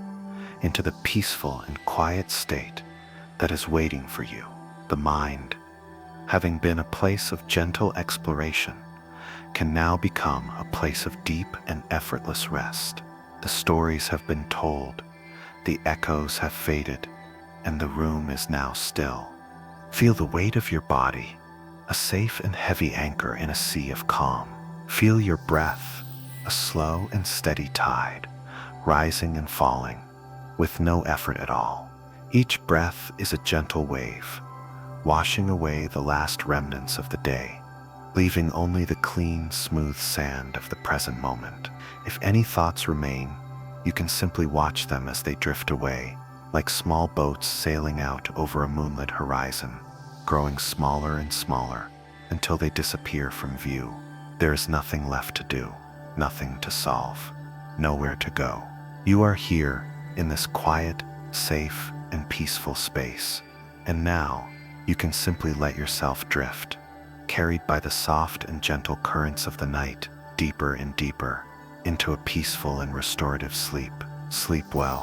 Speaker 1: into the peaceful and quiet state that is waiting for you. The mind, having been a place of gentle exploration, can now become a place of deep and effortless rest. The stories have been told, the echoes have faded, and the room is now still. Feel the weight of your body, a safe and heavy anchor in a sea of calm. Feel your breath, a slow and steady tide, rising and falling with no effort at all. Each breath is a gentle wave, washing away the last remnants of the day, leaving only the clean, smooth sand of the present moment. If any thoughts remain, you can simply watch them as they drift away, like small boats sailing out over a moonlit horizon, growing smaller and smaller until they disappear from view. There is nothing left to do, nothing to solve, nowhere to go. You are here in this quiet, safe, and peaceful space, and now you can simply let yourself drift, carried by the soft and gentle currents of the night, deeper and deeper into a peaceful and restorative sleep. Sleep well.